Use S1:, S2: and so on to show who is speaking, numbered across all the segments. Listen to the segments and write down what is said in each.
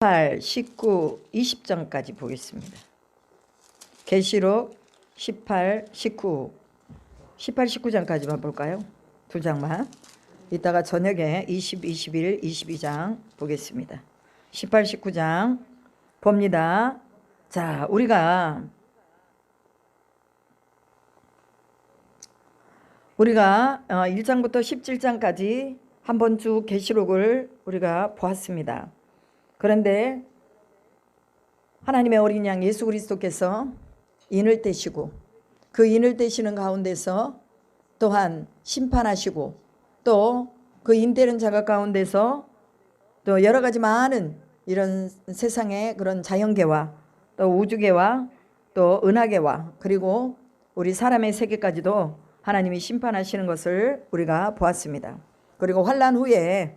S1: 18, 19, 20장까지 보겠습니다. 계시록 18, 19, 19장까지만 볼까요? 두 장만. 이따가 저녁에 20, 21, 22장 보겠습니다. 18, 19장 봅니다. 자, 우리가 1장부터 17장까지 한번 쭉 계시록을 우리가 보았습니다. 그런데 하나님의 어린 양 예수 그리스도께서 인을 떼시고 그 인을 떼시는 가운데서 또한 심판하시고 또 그 인 떼는 자가 가운데서 또 여러 가지 많은 이런 세상의 그런 자연계와 또 우주계와 또 은하계와 그리고 우리 사람의 세계까지도 하나님이 심판하시는 것을 우리가 보았습니다. 그리고 환난 후에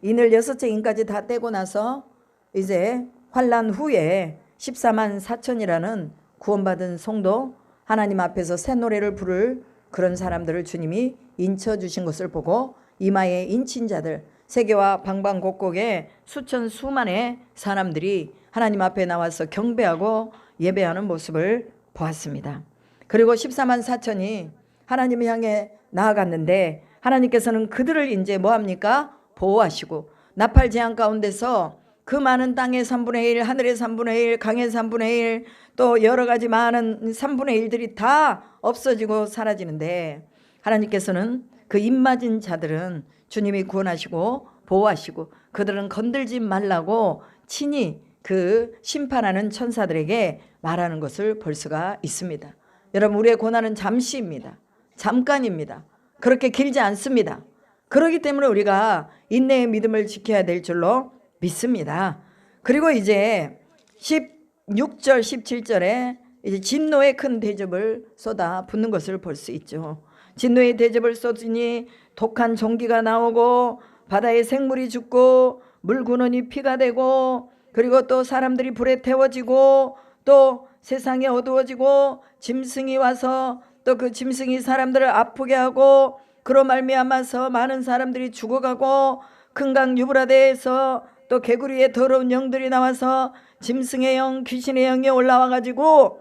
S1: 인을 6째 인까지 다 떼고 나서 이제 환난 후에 14만 4천이라는 구원받은 성도, 하나님 앞에서 새 노래를 부를 그런 사람들을 주님이 인쳐주신 것을 보고 이마에 인친 자들, 세계와 방방곡곡에 수천 수만의 사람들이 하나님 앞에 나와서 경배하고 예배하는 모습을 보았습니다. 그리고 14만 4천이 하나님을 향해 나아갔는데 하나님께서는 그들을 이제 뭐합니까? 보호하시고 나팔 재앙 가운데서 그 많은 땅의 3분의 1, 하늘의 3분의 1, 강의 3분의 1, 또 여러 가지 많은 3분의 1들이 다 없어지고 사라지는데 하나님께서는 그 입맞은 자들은 주님이 구원하시고 보호하시고 그들은 건들지 말라고 친히 그 심판하는 천사들에게 말하는 것을 볼 수가 있습니다. 여러분, 우리의 고난은 잠시입니다. 잠깐입니다. 그렇게 길지 않습니다. 그렇기 때문에 우리가 인내의 믿음을 지켜야 될 줄로 믿습니다. 그리고 이제 16절 17절에 이제 진노의 큰 대접을 쏟아 붓는 것을 볼 수 있죠. 진노의 대접을 쏟으니 독한 종기가 나오고 바다의 생물이 죽고 물 근원이 피가 되고 그리고 또 사람들이 불에 태워지고 또 세상이 어두워지고 짐승이 와서 또 그 짐승이 사람들을 아프게 하고 그로 말미암아서 많은 사람들이 죽어가고 큰 강 유브라데에서 또 개구리의 더러운 영들이 나와서 짐승의 영, 귀신의 영이 올라와 가지고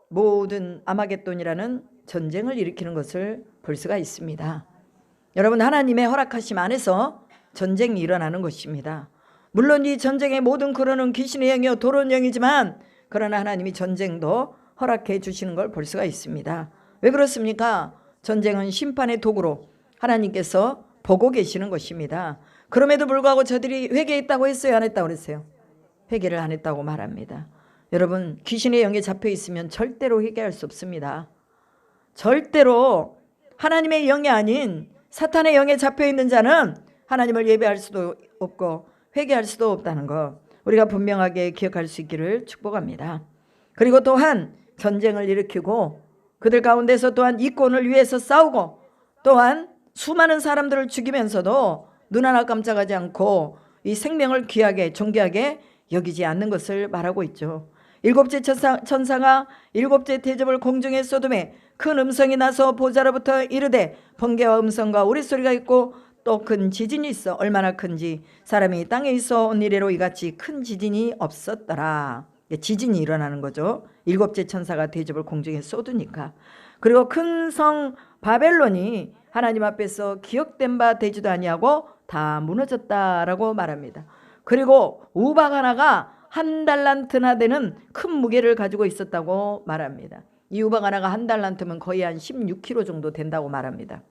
S1: 모든 아마겟돈이라는 전쟁을 일으키는 것을 볼 수가 있습니다. 여러분, 하나님의 허락하심 안에서 전쟁이 일어나는 것입니다. 물론 이 전쟁의 모든 근원은 귀신의 영이요 더러운 영이지만 그러나 하나님이 전쟁도 허락해 주시는 걸 볼 수가 있습니다. 왜 그렇습니까? 전쟁은 심판의 도구로 하나님께서 보고 계시는 것입니다. 그럼에도 불구하고 저들이 회개했다고 했어요? 안 했다고 그랬어요? 회개를 안 했다고 말합니다. 여러분, 귀신의 영에 잡혀 있으면 절대로 회개할 수 없습니다. 절대로 하나님의 영이 아닌 사탄의 영에 잡혀 있는 자는 하나님을 예배할 수도 없고 회개할 수도 없다는 것 우리가 분명하게 기억할 수 있기를 축복합니다. 그리고 또한 전쟁을 일으키고 그들 가운데서 또한 이권을 위해서 싸우고 또한 수많은 사람들을 죽이면서도 눈 하나 깜짝하지 않고 이 생명을 귀하게 존귀하게 여기지 않는 것을 말하고 있죠. 일곱째 천사가 일곱째 대접을 공중에 쏟음에 큰 음성이 나서 보좌로부터 이르되 번개와 음성과 우레소리가 있고 또 큰 지진이 있어 얼마나 큰지 사람이 땅에 있어 온 이래로 이같이 큰 지진이 없었더라. 지진이 일어나는 거죠. 일곱째 천사가 대접을 공중에 쏟으니까. 그리고 큰 성 바벨론이 하나님 앞에서 기억된 바 되지도 아니하고 다 무너졌다라고 말합니다. 그리고 우박 하나가 1달란트나 되는 큰 무게를 가지고 있었다고 말합니다. 이 우박 하나가 1달란트면 거의 한 16kg 정도 된다고 말합니다.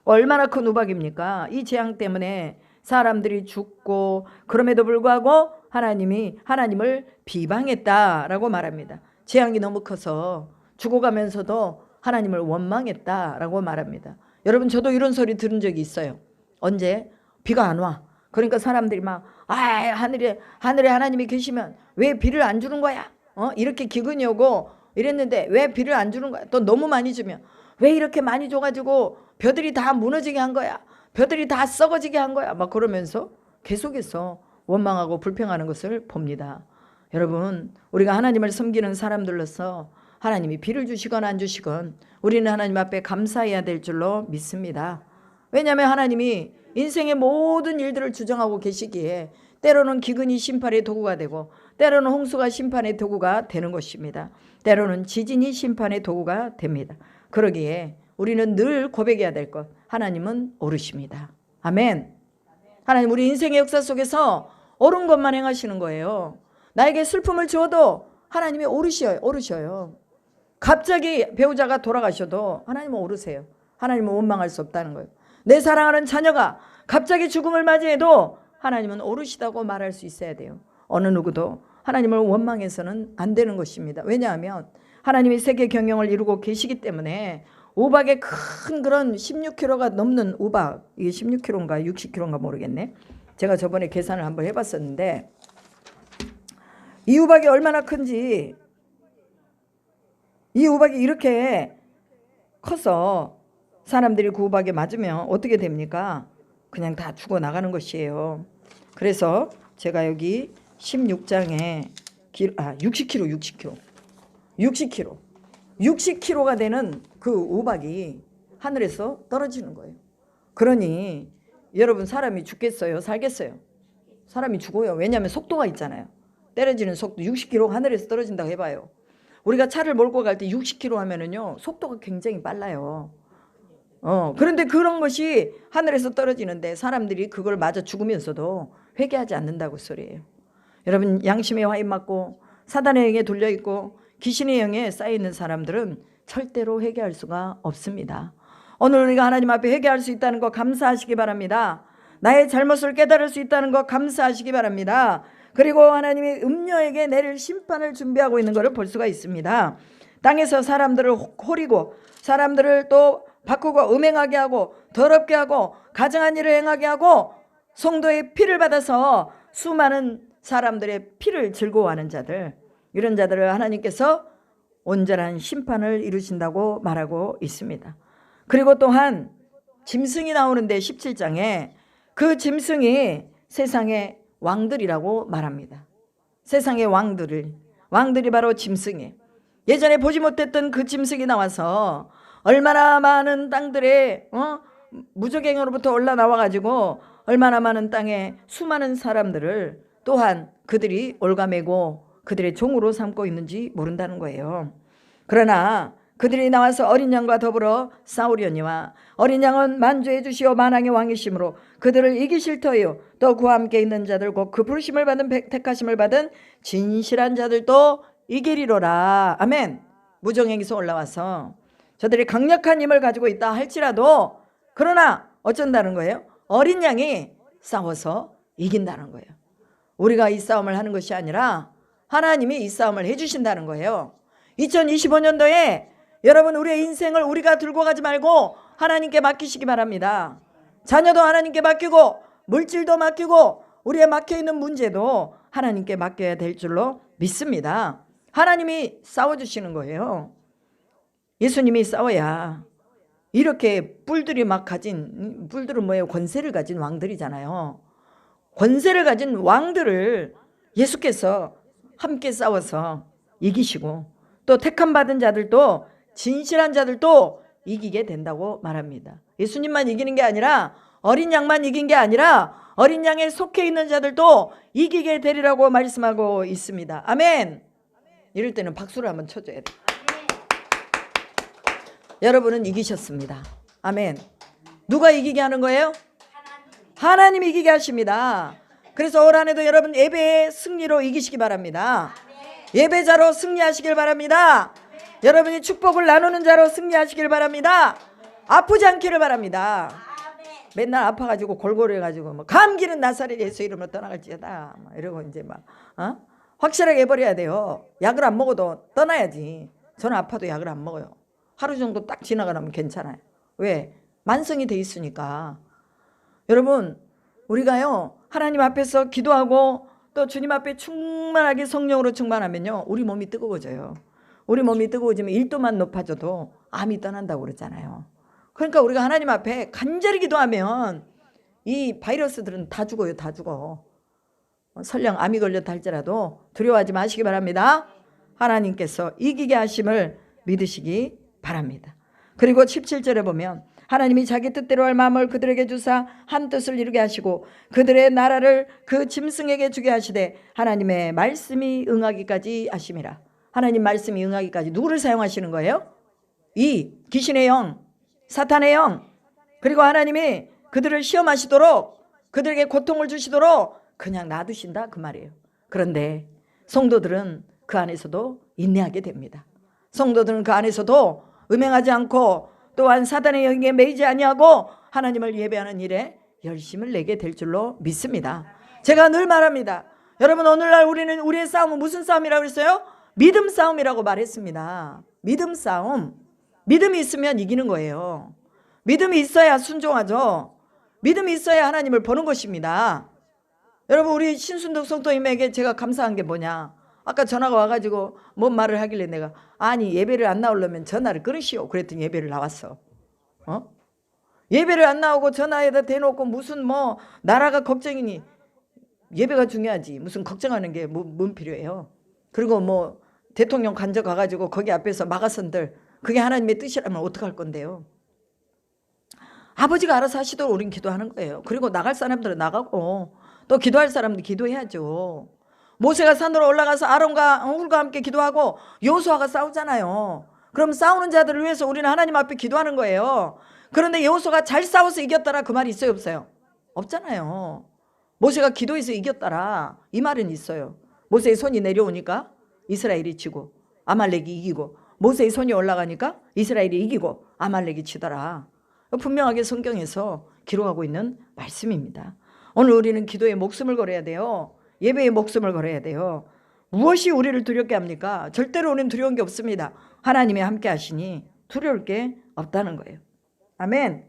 S1: 얼마나 큰 우박입니까? 이 재앙 때문에 사람들이 죽고 그럼에도 불구하고 하나님을 비방했다라고 말합니다. 재앙이 너무 커서 죽어가면서도 하나님을 원망했다라고 말합니다. 여러분, 저도 이런 소리 들은 적이 있어요. 언제? 비가 안 와. 그러니까 사람들이 막 하늘에 하나님이 계시면 왜 비를 안 주는 거야? 이렇게 기근이 오고 이랬는데 왜 비를 안 주는 거야? 또 너무 많이 주면 왜 이렇게 많이 줘가지고 벼들이 다 무너지게 한 거야? 벼들이 다 썩어지게 한 거야? 막 그러면서 계속해서 원망하고 불평하는 것을 봅니다. 여러분, 우리가 하나님을 섬기는 사람들로서 하나님이 비를 주시건 안 주시건 우리는 하나님 앞에 감사해야 될 줄로 믿습니다. 왜냐하면 하나님이 인생의 모든 일들을 주정하고 계시기에 때로는 기근이 심판의 도구가 되고 때로는 홍수가 심판의 도구가 되는 것입니다. 때로는 지진이 심판의 도구가 됩니다. 그러기에 우리는 늘 고백해야 될 것, 하나님은 옳으십니다. 아멘. 하나님 우리 인생의 역사 속에서 옳은 것만 행하시는 거예요. 나에게 슬픔을 주어도 하나님이 옳으셔요. 갑자기 배우자가 돌아가셔도 하나님은 옳으세요. 하나님은 원망할 수 없다는 거예요. 내 사랑하는 자녀가 갑자기 죽음을 맞이해도 하나님은 옳으시다고 말할 수 있어야 돼요. 어느 누구도 하나님을 원망해서는 안 되는 것입니다. 왜냐하면 하나님이 세계 경영을 이루고 계시기 때문에 우박의 큰 그런 16kg가 넘는 우박, 이게 16kg인가 60kg인가 모르겠네. 제가 저번에 계산을 한번 해봤었는데 이 우박이 얼마나 큰지, 이 우박이 이렇게 커서 사람들이 그 우박에 맞으면 어떻게 됩니까? 그냥 다 죽어나가는 것이에요. 그래서 제가 여기 16장에 60kg가 되는 그 우박이 하늘에서 떨어지는 거예요. 그러니 여러분, 사람이 죽겠어요? 살겠어요? 사람이 죽어요. 왜냐하면 속도가 있잖아요. 떨어지는 속도 60km 하늘에서 떨어진다고 해봐요. 우리가 차를 몰고 갈 때 60km 하면은요 속도가 굉장히 빨라요. 그런데 그런 것이 하늘에서 떨어지는데 사람들이 그걸 맞아 죽으면서도 회개하지 않는다고 소리예요. 여러분, 양심의 화인 맞고 사단의 영에 돌려 있고 귀신의 영에 쌓여 있는 사람들은 절대로 회개할 수가 없습니다. 오늘 우리가 하나님 앞에 회개할 수 있다는 거 감사하시기 바랍니다. 나의 잘못을 깨달을 수 있다는 거 감사하시기 바랍니다. 그리고 하나님이 음녀에게 내릴 심판을 준비하고 있는 것을 볼 수가 있습니다. 땅에서 사람들을 호리고 사람들을 또 바꾸고 음행하게 하고 더럽게 하고 가증한 일을 행하게 하고 성도의 피를 받아서 수많은 사람들의 피를 즐거워하는 자들, 이런 자들을 하나님께서 온전한 심판을 이루신다고 말하고 있습니다. 그리고 또한 짐승이 나오는데 17장에 그 짐승이 세상의 왕들이라고 말합니다. 세상의 왕들이 바로 짐승이에요. 예전에 보지 못했던 그 짐승이 나와서 얼마나 많은 땅들에 무적행으로부터 올라나와가지고 얼마나 많은 땅에 수많은 사람들을 또한 그들이 올가매고 그들의 종으로 삼고 있는지 모른다는 거예요. 그러나 그들이 나와서 어린 양과 더불어 싸우려니와 어린 양은 만주해 주시오 만왕의 왕이심으로 그들을 이기실 터이요 또 그와 함께 있는 자들 곧 그 부르심을 받은 택하심을 받은 진실한 자들도 이기리로라. 아멘. 무정행에서 올라와서 저들이 강력한 힘을 가지고 있다 할지라도 그러나 어쩐다는 거예요? 어린 양이 싸워서 이긴다는 거예요. 우리가 이 싸움을 하는 것이 아니라 하나님이 이 싸움을 해주신다는 거예요. 2025년도에 여러분, 우리의 인생을 우리가 들고 가지 말고 하나님께 맡기시기 바랍니다. 자녀도 하나님께 맡기고 물질도 맡기고 우리의 막혀있는 문제도 하나님께 맡겨야 될 줄로 믿습니다. 하나님이 싸워주시는 거예요. 예수님이 싸워야 이렇게 뿔들은 뭐예요? 권세를 가진 왕들이잖아요. 권세를 가진 왕들을 예수께서 함께 싸워서 이기시고 또 택함 받은 자들도 진실한 자들도 이기게 된다고 말합니다. 예수님만 이기는 게 아니라 어린 양만 이긴 게 아니라 어린 양에 속해 있는 자들도 이기게 되리라고 말씀하고 있습니다. 아멘. 이럴 때는 박수를 한번 쳐줘야 돼요. 여러분은 이기셨습니다. 아멘. 누가 이기게 하는 거예요? 하나님이 이기게 하십니다. 그래서 올 한해도 여러분 예배의 승리로 이기시기 바랍니다. 예배자로 승리하시길 바랍니다. 여러분이 축복을 나누는 자로 승리하시길 바랍니다. 아프지 않기를 바랍니다. 맨날 아파가지고 골골해 가지고 뭐 감기는 나사렛 예수 이름으로 떠나갈지어다 이러고 이제 막 확실하게 해버려야 돼요. 약을 안 먹어도 떠나야지. 저는 아파도 약을 안 먹어요. 하루 정도 딱 지나가면 괜찮아요. 왜? 만성이 돼 있으니까. 여러분, 우리가요 하나님 앞에서 기도하고 또 주님 앞에 충만하게 성령으로 충만하면요 우리 몸이 뜨거워져요. 우리 몸이 뜨거워지면 1도만 높아져도 암이 떠난다고 그러잖아요. 그러니까 우리가 하나님 앞에 간절히 기도하면 이 바이러스들은 다 죽어요. 다 죽어. 설령 암이 걸렸다 할지라도 두려워하지 마시기 바랍니다. 하나님께서 이기게 하심을 믿으시기 바랍니다. 그리고 17절에 보면 하나님이 자기 뜻대로 할 마음을 그들에게 주사 한 뜻을 이루게 하시고 그들의 나라를 그 짐승에게 주게 하시되 하나님의 말씀이 응하기까지 하심이라. 하나님 말씀이 응하기까지 누구를 사용하시는 거예요? 이 귀신의 영, 사탄의 영, 그리고 하나님이 그들을 시험하시도록 그들에게 고통을 주시도록 그냥 놔두신다 그 말이에요. 그런데 성도들은 그 안에서도 인내하게 됩니다. 성도들은 그 안에서도 음행하지 않고 또한 사단의 영에 매이지 아니하고 하나님을 예배하는 일에 열심을 내게 될 줄로 믿습니다. 제가 늘 말합니다. 여러분, 오늘날 우리의 싸움은 무슨 싸움이라고 그랬어요? 믿음 싸움이라고 말했습니다. 믿음 싸움. 믿음이 있으면 이기는 거예요. 믿음이 있어야 순종하죠. 믿음이 있어야 하나님을 보는 것입니다. 여러분, 우리 신순덕 성도님에게 제가 감사한 게 뭐냐, 아까 전화가 와가지고 뭔 말을 하길래 내가 아니 예배를 안 나오려면 전화를 끊으시오 그랬더니 예배를 나왔어. 예배를 안 나오고 전화에다 대놓고 무슨 뭐 나라가 걱정이니, 예배가 중요하지 무슨 걱정하는 게 뭔 필요해요. 그리고 뭐 대통령 간접 가가지고 거기 앞에서 막아선들 그게 하나님의 뜻이라면 어떡할 건데요. 아버지가 알아서 하시도록 우린 기도하는 거예요. 그리고 나갈 사람들은 나가고 또 기도할 사람들 기도해야죠. 모세가 산으로 올라가서 아론과 훌과 함께 기도하고 여호수아가 싸우잖아요. 그럼 싸우는 자들을 위해서 우리는 하나님 앞에 기도하는 거예요. 그런데 여호수아가 잘 싸워서 이겼더라 그 말이 있어요 없어요? 없잖아요. 모세가 기도해서 이겼더라 이 말은 있어요. 모세의 손이 내려오니까 이스라엘이 지고 아말렉이 이기고, 모세의 손이 올라가니까 이스라엘이 이기고 아말렉이 지더라. 분명하게 성경에서 기록하고 있는 말씀입니다. 오늘 우리는 기도에 목숨을 걸어야 돼요. 예배에 목숨을 걸어야 돼요. 무엇이 우리를 두렵게 합니까? 절대로 우리는 두려운 게 없습니다. 하나님이 함께 하시니 두려울 게 없다는 거예요. 아멘.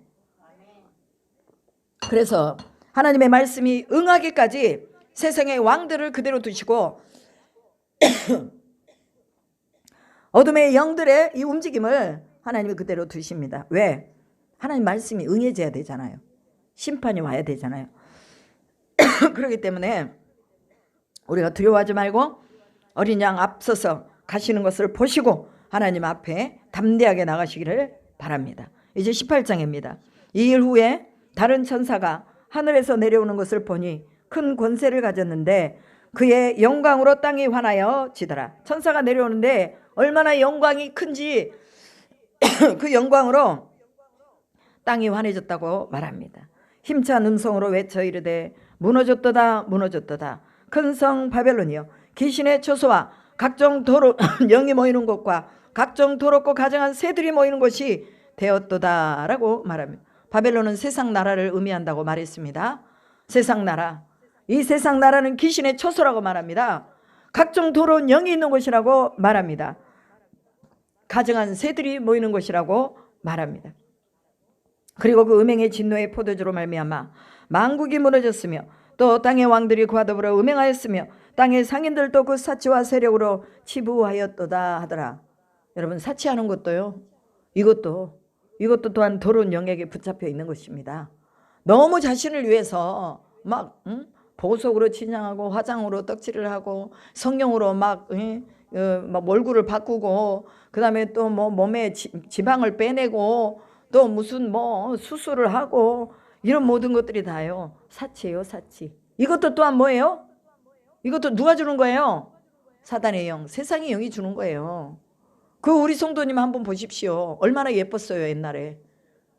S1: 그래서 하나님의 말씀이 응하기까지 세상의 왕들을 그대로 두시고 어둠의 영들의 이 움직임을 하나님이 그대로 두십니다. 왜? 하나님 말씀이 응해져야 되잖아요. 심판이 와야 되잖아요. 그렇기 때문에 우리가 두려워하지 말고 어린 양 앞서서 가시는 것을 보시고 하나님 앞에 담대하게 나가시기를 바랍니다. 이제 18장입니다. 이 일 후에 다른 천사가 하늘에서 내려오는 것을 보니 큰 권세를 가졌는데 그의 영광으로 땅이 환하여 지더라. 천사가 내려오는데 얼마나 영광이 큰지 그 영광으로 땅이 환해졌다고 말합니다. 힘찬 음성으로 외쳐 이르되 무너졌도다 무너졌도다. 큰 성 바벨론이여, 귀신의 처소와 각종 도로 영이 모이는 곳과 각종 더럽고 가증한 새들이 모이는 곳이 되었도다 라고 말합니다. 바벨론은 세상 나라를 의미한다고 말했습니다. 세상 나라, 이 세상 나라는 귀신의 처소라고 말합니다. 각종 더러운 영이 있는 곳이라고 말합니다. 가증한 새들이 모이는 곳이라고 말합니다. 그리고 그 음행의 진노의 포도주로 말미암아 만국이 무너졌으며 또 땅의 왕들이 그와 더불어 음행하였으며 땅의 상인들도 그 사치와 세력으로 치부하였도다 하더라. 여러분, 사치하는 것도요, 이것도 또한 더러운 영에게 붙잡혀 있는 것입니다. 너무 자신을 위해서 막 보석으로 치장하고 화장으로 떡칠을 하고 성령으로 막 얼굴을 바꾸고 그 다음에 또 뭐 몸에 지방을 빼내고 또 무슨 뭐 수술을 하고 이런 모든 것들이 다요 사치예요. 사치. 이것도 또한 뭐예요? 이것도 누가 주는 거예요? 사단의 영, 세상의 영이 주는 거예요. 그 우리 성도님 한번 보십시오. 얼마나 예뻤어요 옛날에.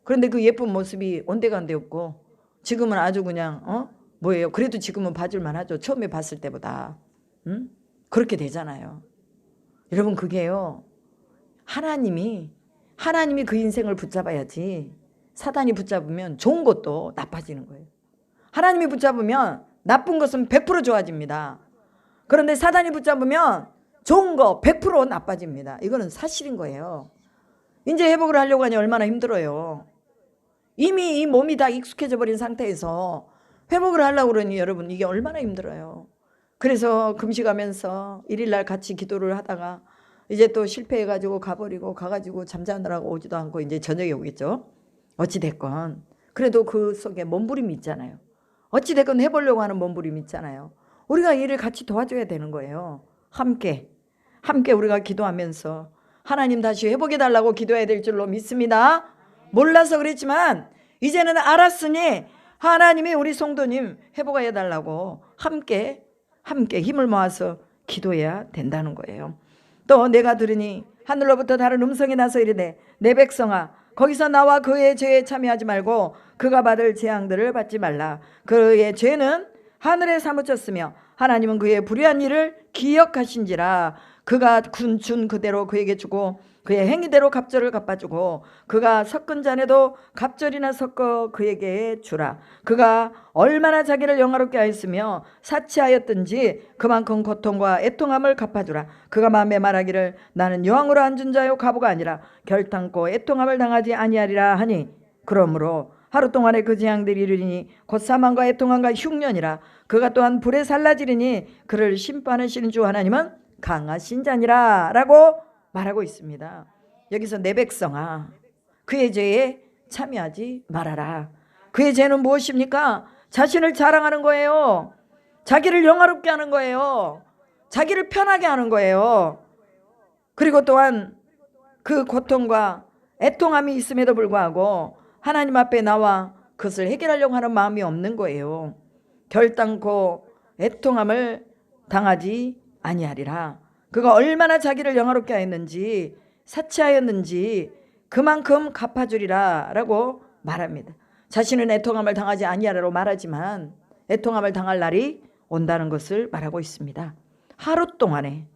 S1: 그런데 그 예쁜 모습이 온데간데 없고 지금은 아주 그냥 뭐예요? 그래도 지금은 봐줄만 하죠. 처음에 봤을 때보다. 그렇게 되잖아요. 여러분, 그게요, 하나님이 그 인생을 붙잡아야지. 사단이 붙잡으면 좋은 것도 나빠지는 거예요. 하나님이 붙잡으면 나쁜 것은 100% 좋아집니다. 그런데 사단이 붙잡으면 좋은 거 100% 나빠집니다. 이거는 사실인 거예요. 이제 회복을 하려고 하니 얼마나 힘들어요. 이미 이 몸이 다 익숙해져 버린 상태에서 회복을 하려고 그러니 여러분, 이게 얼마나 힘들어요. 그래서 금식하면서 1일날 같이 기도를 하다가 이제 또 실패해가지고 가가지고 잠자느라고 오지도 않고 이제 저녁에 오겠죠. 어찌됐건 그래도 그 속에 몸부림이 있잖아요. 어찌됐건 해보려고 하는 몸부림이 있잖아요. 우리가 이를 같이 도와줘야 되는 거예요. 함께 우리가 기도하면서 하나님 다시 회복해달라고 기도해야 될 줄로 믿습니다. 몰라서 그랬지만 이제는 알았으니 하나님이 우리 성도님 회복하여 달라고 함께 힘을 모아서 기도해야 된다는 거예요. 또 내가 들으니 하늘로부터 다른 음성이 나서 이르되 내 백성아 거기서 나와 그의 죄에 참여하지 말고 그가 받을 재앙들을 받지 말라. 그의 죄는 하늘에 사무쳤으며 하나님은 그의 불의한 일을 기억하신지라. 그가 준 그대로 그에게 주고 그의 행위대로 갑절을 갚아주고 그가 섞은 잔에도 갑절이나 섞어 그에게 주라. 그가 얼마나 자기를 영화롭게 하였으며 사치하였든지 그만큼 고통과 애통함을 갚아주라. 그가 마음에 말하기를 나는 여왕으로 앉은 자요 가부가 아니라 결탄코 애통함을 당하지 아니하리라 하니 그러므로 하루 동안에 그 재앙들이 이르리니 곧 사망과 애통함과 흉년이라. 그가 또한 불에 살라지리니 그를 심판하시는 주 하나님은 강하신 자니라 라고 말하고 있습니다. 여기서 내 백성아 그의 죄에 참여하지 말아라. 그의 죄는 무엇입니까? 자신을 자랑하는 거예요. 자기를 영화롭게 하는 거예요. 자기를 편하게 하는 거예요. 그리고 또한 그 고통과 애통함이 있음에도 불구하고 하나님 앞에 나와 그것을 해결하려고 하는 마음이 없는 거예요. 결단코 애통함을 당하지 아니하리라. 그가 얼마나 자기를 영화롭게 하였는지 사치하였는지 그만큼 갚아주리라 라고 말합니다. 자신은 애통함을 당하지 아니하라고 말하지만 애통함을 당할 날이 온다는 것을 말하고 있습니다. 하루 동안에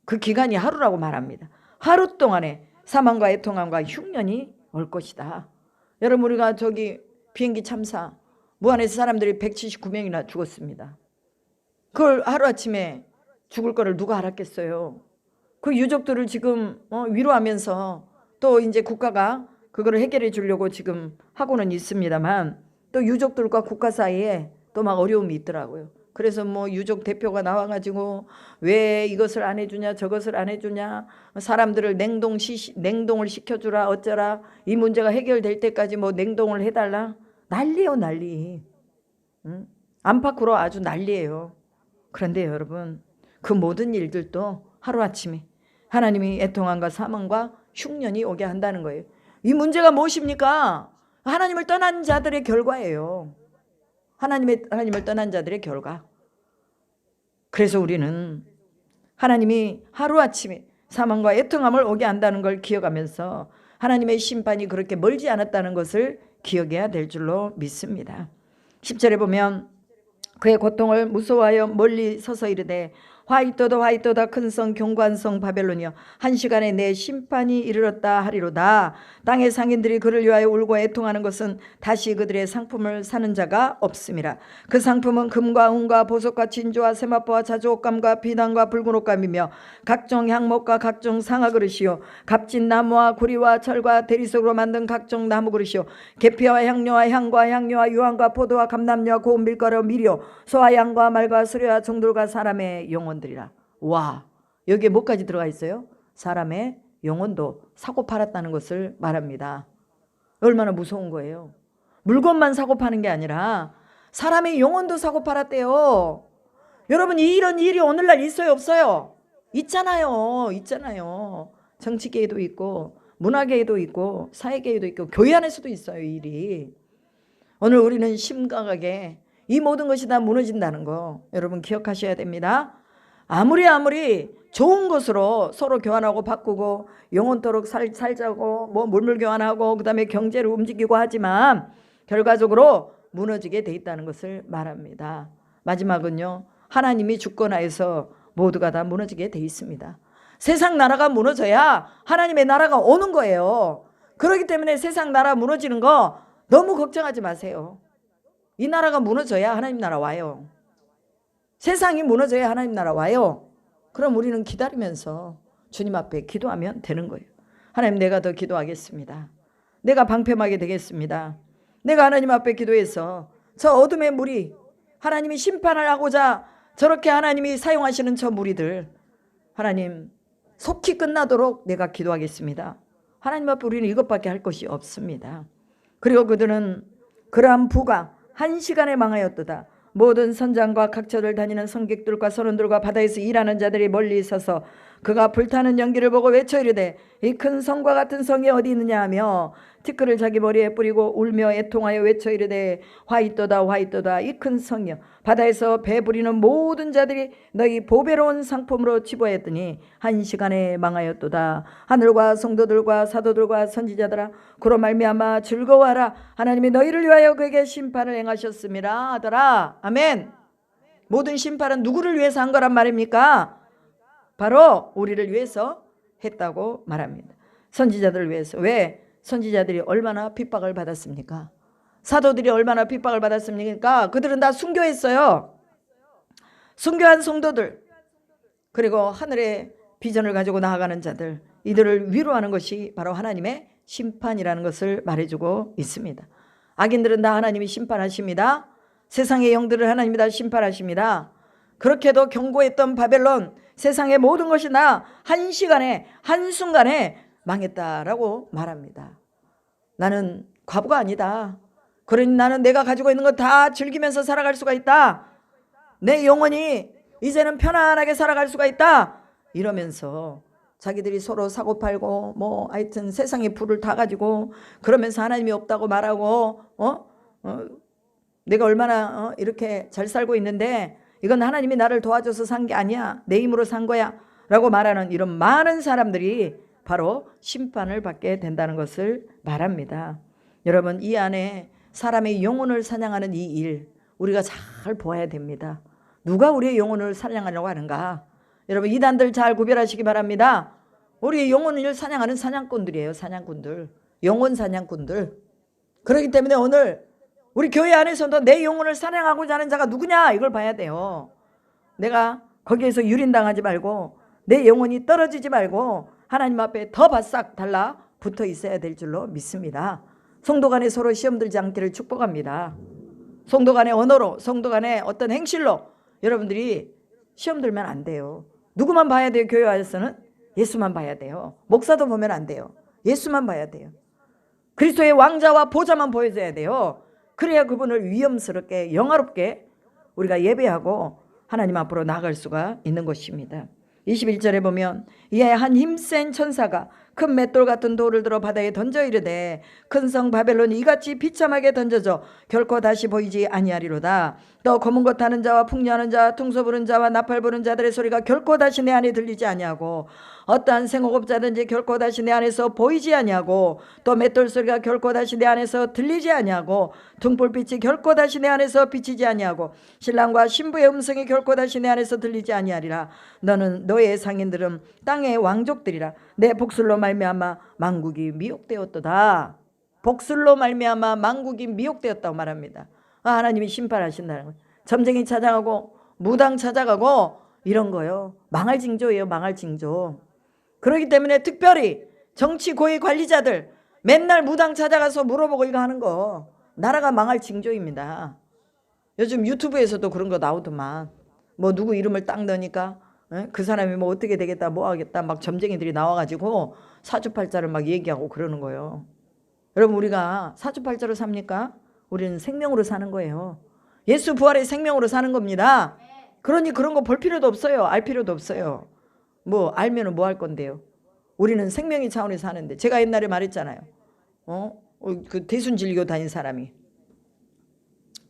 S1: 그 기간이 하루라고 말합니다. 하루 동안에 사망과 애통함과 흉년이 올 것이다. 여러분 우리가 저기 비행기 참사 무안에서 사람들이 179명이나 죽었습니다. 그걸 하루아침에 죽을 거를 누가 알았겠어요. 그 유족들을 지금 위로하면서 또 이제 국가가 그거를 해결해 주려고 지금 하고는 있습니다만 또 유족들과 국가 사이에 또 막 어려움이 있더라고요. 그래서 뭐 유족 대표가 나와가지고 왜 이것을 안 해주냐 저것을 안 해주냐 사람들을 냉동을 시켜주라 어쩌라 이 문제가 해결될 때까지 뭐 냉동을 해달라 난리예요 난리. 안팎으로 아주 난리예요. 그런데 여러분 그 모든 일들도 하루아침에 하나님이 애통함과 사망과 흉년이 오게 한다는 거예요. 이 문제가 무엇입니까? 하나님을 떠난 자들의 결과예요. 하나님을 떠난 자들의 결과. 그래서 우리는 하나님이 하루아침에 사망과 애통함을 오게 한다는 걸 기억하면서 하나님의 심판이 그렇게 멀지 않았다는 것을 기억해야 될 줄로 믿습니다. 10절에 보면 그의 고통을 무서워하여 멀리 서서 이르되 화이토다 큰 성 경고한 성 바벨론이여 한 시간에 내 심판이 이르렀다 하리로다. 땅의 상인들이 그를 위하여 울고 애통하는 것은 다시 그들의 상품을 사는 자가 없음이라. 그 상품은 금과 은과 보석과 진주와 세마포와 자주옷감과 비단과 붉은 옷감이며 각종 향목과 각종 상아 그릇이요 값진 나무와 구리와 철과 대리석으로 만든 각종 나무 그릇이요 계피와 향료와 향과 향료와 유황과 포도와 감람류와 고운 밀가루 미료 소와 양과 말과 수레와 종들과 사람의 영혼들이라. 와, 여기에 뭐까지 들어가 있어요? 사람의 영혼도 사고 팔았다는 것을 말합니다. 얼마나 무서운 거예요. 물건만 사고 파는 게 아니라 사람의 영혼도 사고 팔았대요. 여러분 이런 일이 오늘날 있어요 없어요? 있잖아요. 정치계에도 있고 문화계에도 있고 사회계에도 있고 교회 안에서도 있어요. 이 일이. 오늘 우리는 심각하게 이 모든 것이 다 무너진다는 거 여러분 기억하셔야 됩니다. 아무리 좋은 것으로 서로 교환하고 바꾸고 영원토록 살자고 뭐 물물 교환하고 그 다음에 경제를 움직이고 하지만 결과적으로 무너지게 돼 있다는 것을 말합니다. 마지막은요, 하나님이 주권하여서 모두가 다 무너지게 돼 있습니다. 세상 나라가 무너져야 하나님의 나라가 오는 거예요. 그렇기 때문에 세상 나라 무너지는 거 너무 걱정하지 마세요. 이 나라가 무너져야 하나님 나라 와요. 세상이 무너져야 하나님 나라 와요. 그럼 우리는 기다리면서 주님 앞에 기도하면 되는 거예요. 하나님, 내가 더 기도하겠습니다. 내가 방패막이 되겠습니다. 내가 하나님 앞에 기도해서 저 어둠의 무리, 하나님이 심판을 하고자 저렇게 하나님이 사용하시는 저 무리들, 하나님 속히 끝나도록 내가 기도하겠습니다. 하나님 앞에 우리는 이것밖에 할 것이 없습니다. 그리고 그들은 그러한 부가 한 시간에 망하였도다. 모든 선장과 각처를 다니는 성객들과 선원들과 바다에서 일하는 자들이 멀리 있어서 그가 불타는 연기를 보고 외쳐 이르되 이 큰 성과 같은 성이 어디 있느냐 하며 티끌을 자기 머리에 뿌리고 울며 애통하여 외쳐 이르되 화 있도다 화 있도다 이 큰 성이여 바다에서 배 부리는 모든 자들이 너희 보배로운 상품으로 치부하였더니 한 시간에 망하였도다. 하늘과 성도들과 사도들과 선지자들아 그로 말미암아 즐거워하라. 하나님이 너희를 위하여 그에게 심판을 행하셨음이라 하더라. 아멘. 모든 심판은 누구를 위해서 한 거란 말입니까? 바로 우리를 위해서 했다고 말합니다. 선지자들을 위해서. 왜? 선지자들이 얼마나 핍박을 받았습니까? 사도들이 얼마나 핍박을 받았습니까? 그들은 다 순교했어요. 순교한 성도들, 그리고 하늘의 비전을 가지고 나아가는 자들, 이들을 위로하는 것이 바로 하나님의 심판이라는 것을 말해주고 있습니다. 악인들은 다 하나님이 심판하십니다. 세상의 영들을 하나님이 다 심판하십니다. 그렇게도 경고했던 바벨론, 세상의 모든 것이 다 한시간에 한순간에 망했다라고 말합니다. 나는 과부가 아니다. 그러니 나는 내가 가지고 있는 거 다 즐기면서 살아갈 수가 있다. 내 영혼이 이제는 편안하게 살아갈 수가 있다. 이러면서 자기들이 서로 사고팔고 뭐 하여튼 세상의 불을 다 가지고 그러면서 하나님이 없다고 말하고 내가 얼마나 이렇게 잘 살고 있는데 이건 하나님이 나를 도와줘서 산 게 아니야. 내 힘으로 산 거야 라고 말하는 이런 많은 사람들이 바로 심판을 받게 된다는 것을 말합니다. 여러분, 이 안에 사람의 영혼을 사냥하는 이 일 우리가 잘 보아야 됩니다. 누가 우리의 영혼을 사냥하려고 하는가? 여러분, 이단들 잘 구별하시기 바랍니다. 우리의 영혼을 사냥하는 사냥꾼들이에요. 사냥꾼들, 영혼 사냥꾼들. 그렇기 때문에 오늘 우리 교회 안에서도 내 영혼을 사냥하고자 하는 자가 누구냐 이걸 봐야 돼요. 내가 거기에서 유린당하지 말고 내 영혼이 떨어지지 말고 하나님 앞에 더 바싹 달라붙어 있어야 될 줄로 믿습니다. 성도 간에 서로 시험 들지 않기를 축복합니다. 성도 간의 언어로, 성도 간의 어떤 행실로 여러분들이 시험 들면 안 돼요. 누구만 봐야 돼요? 교회 안에서는 예수만 봐야 돼요. 목사도 보면 안 돼요. 예수만 봐야 돼요. 그리스도의 왕자와 보좌만 보여줘야 돼요. 그래야 그분을 위엄스럽게 영화롭게 우리가 예배하고 하나님 앞으로 나아갈 수가 있는 것입니다. 21절에 보면 이에 한 힘센 천사가 큰 맷돌 같은 돌을 들어 바다에 던져 이르되 큰 성 바벨론이 이같이 비참하게 던져져 결코 다시 보이지 아니하리로다. 또 검은 것 타는 자와 풍류하는 자 퉁소 부는 자와 나팔 부는 자들의 소리가 결코 다시 내 안에 들리지 아니하고 어떠한 생호흡자든지 결코 다시 내 안에서 보이지 아니하고 또 맷돌 소리가 결코 다시 내 안에서 들리지 아니하고 등불빛이 결코 다시 내 안에서 비치지 아니하고 신랑과 신부의 음성이 결코 다시 내 안에서 들리지 아니하리라. 너는 너의 상인들은 땅의 왕족들이라. 내 복술로 말미암아 만국이 미혹되었도다. 복술로 말미암아 만국이 미혹되었다고 말합니다. 하나님이 심판하신다는 거예요. 점쟁이 찾아가고 무당 찾아가고 이런 거요. 망할 징조예요. 망할 징조. 그렇기 때문에 특별히 정치 고위 관리자들 맨날 무당 찾아가서 물어보고 이거 하는 거 나라가 망할 징조입니다. 요즘 유튜브에서도 그런 거 나오더만 뭐 누구 이름을 딱 넣으니까 그 사람이 뭐 어떻게 되겠다 뭐 하겠다 막 점쟁이들이 나와가지고 사주팔자를 막 얘기하고 그러는 거예요. 여러분, 우리가 사주팔자로 삽니까? 우리는 생명으로 사는 거예요. 예수 부활의 생명으로 사는 겁니다. 그러니 그런 거 볼 필요도 없어요. 알 필요도 없어요. 뭐 알면은 뭐 할 건데요. 우리는 생명의 차원에서 사는데 제가 옛날에 말했잖아요. 그 대순진리교 다닌 사람이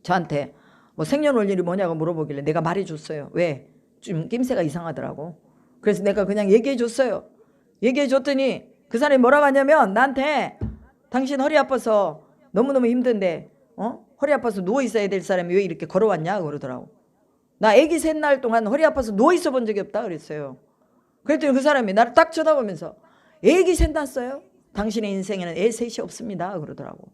S1: 저한테 뭐 생년월일이 뭐냐고 물어보길래 내가 말해줬어요. 왜? 좀 낌새가 이상하더라고. 그래서 내가 그냥 얘기해줬어요. 얘기해줬더니 그 사람이 뭐라고 하냐면 나한테 당신 허리 아파서 너무너무 힘든데 허리 아파서 누워있어야 될 사람이 왜 이렇게 걸어왔냐 그러더라고. 나 애기 셋 날 동안 허리 아파서 누워있어 본 적이 없다 그랬어요. 그랬더니 그 사람이 나를 딱 쳐다보면서 애기 셋 낳았어요? 당신의 인생에는 애 셋이 없습니다 그러더라고.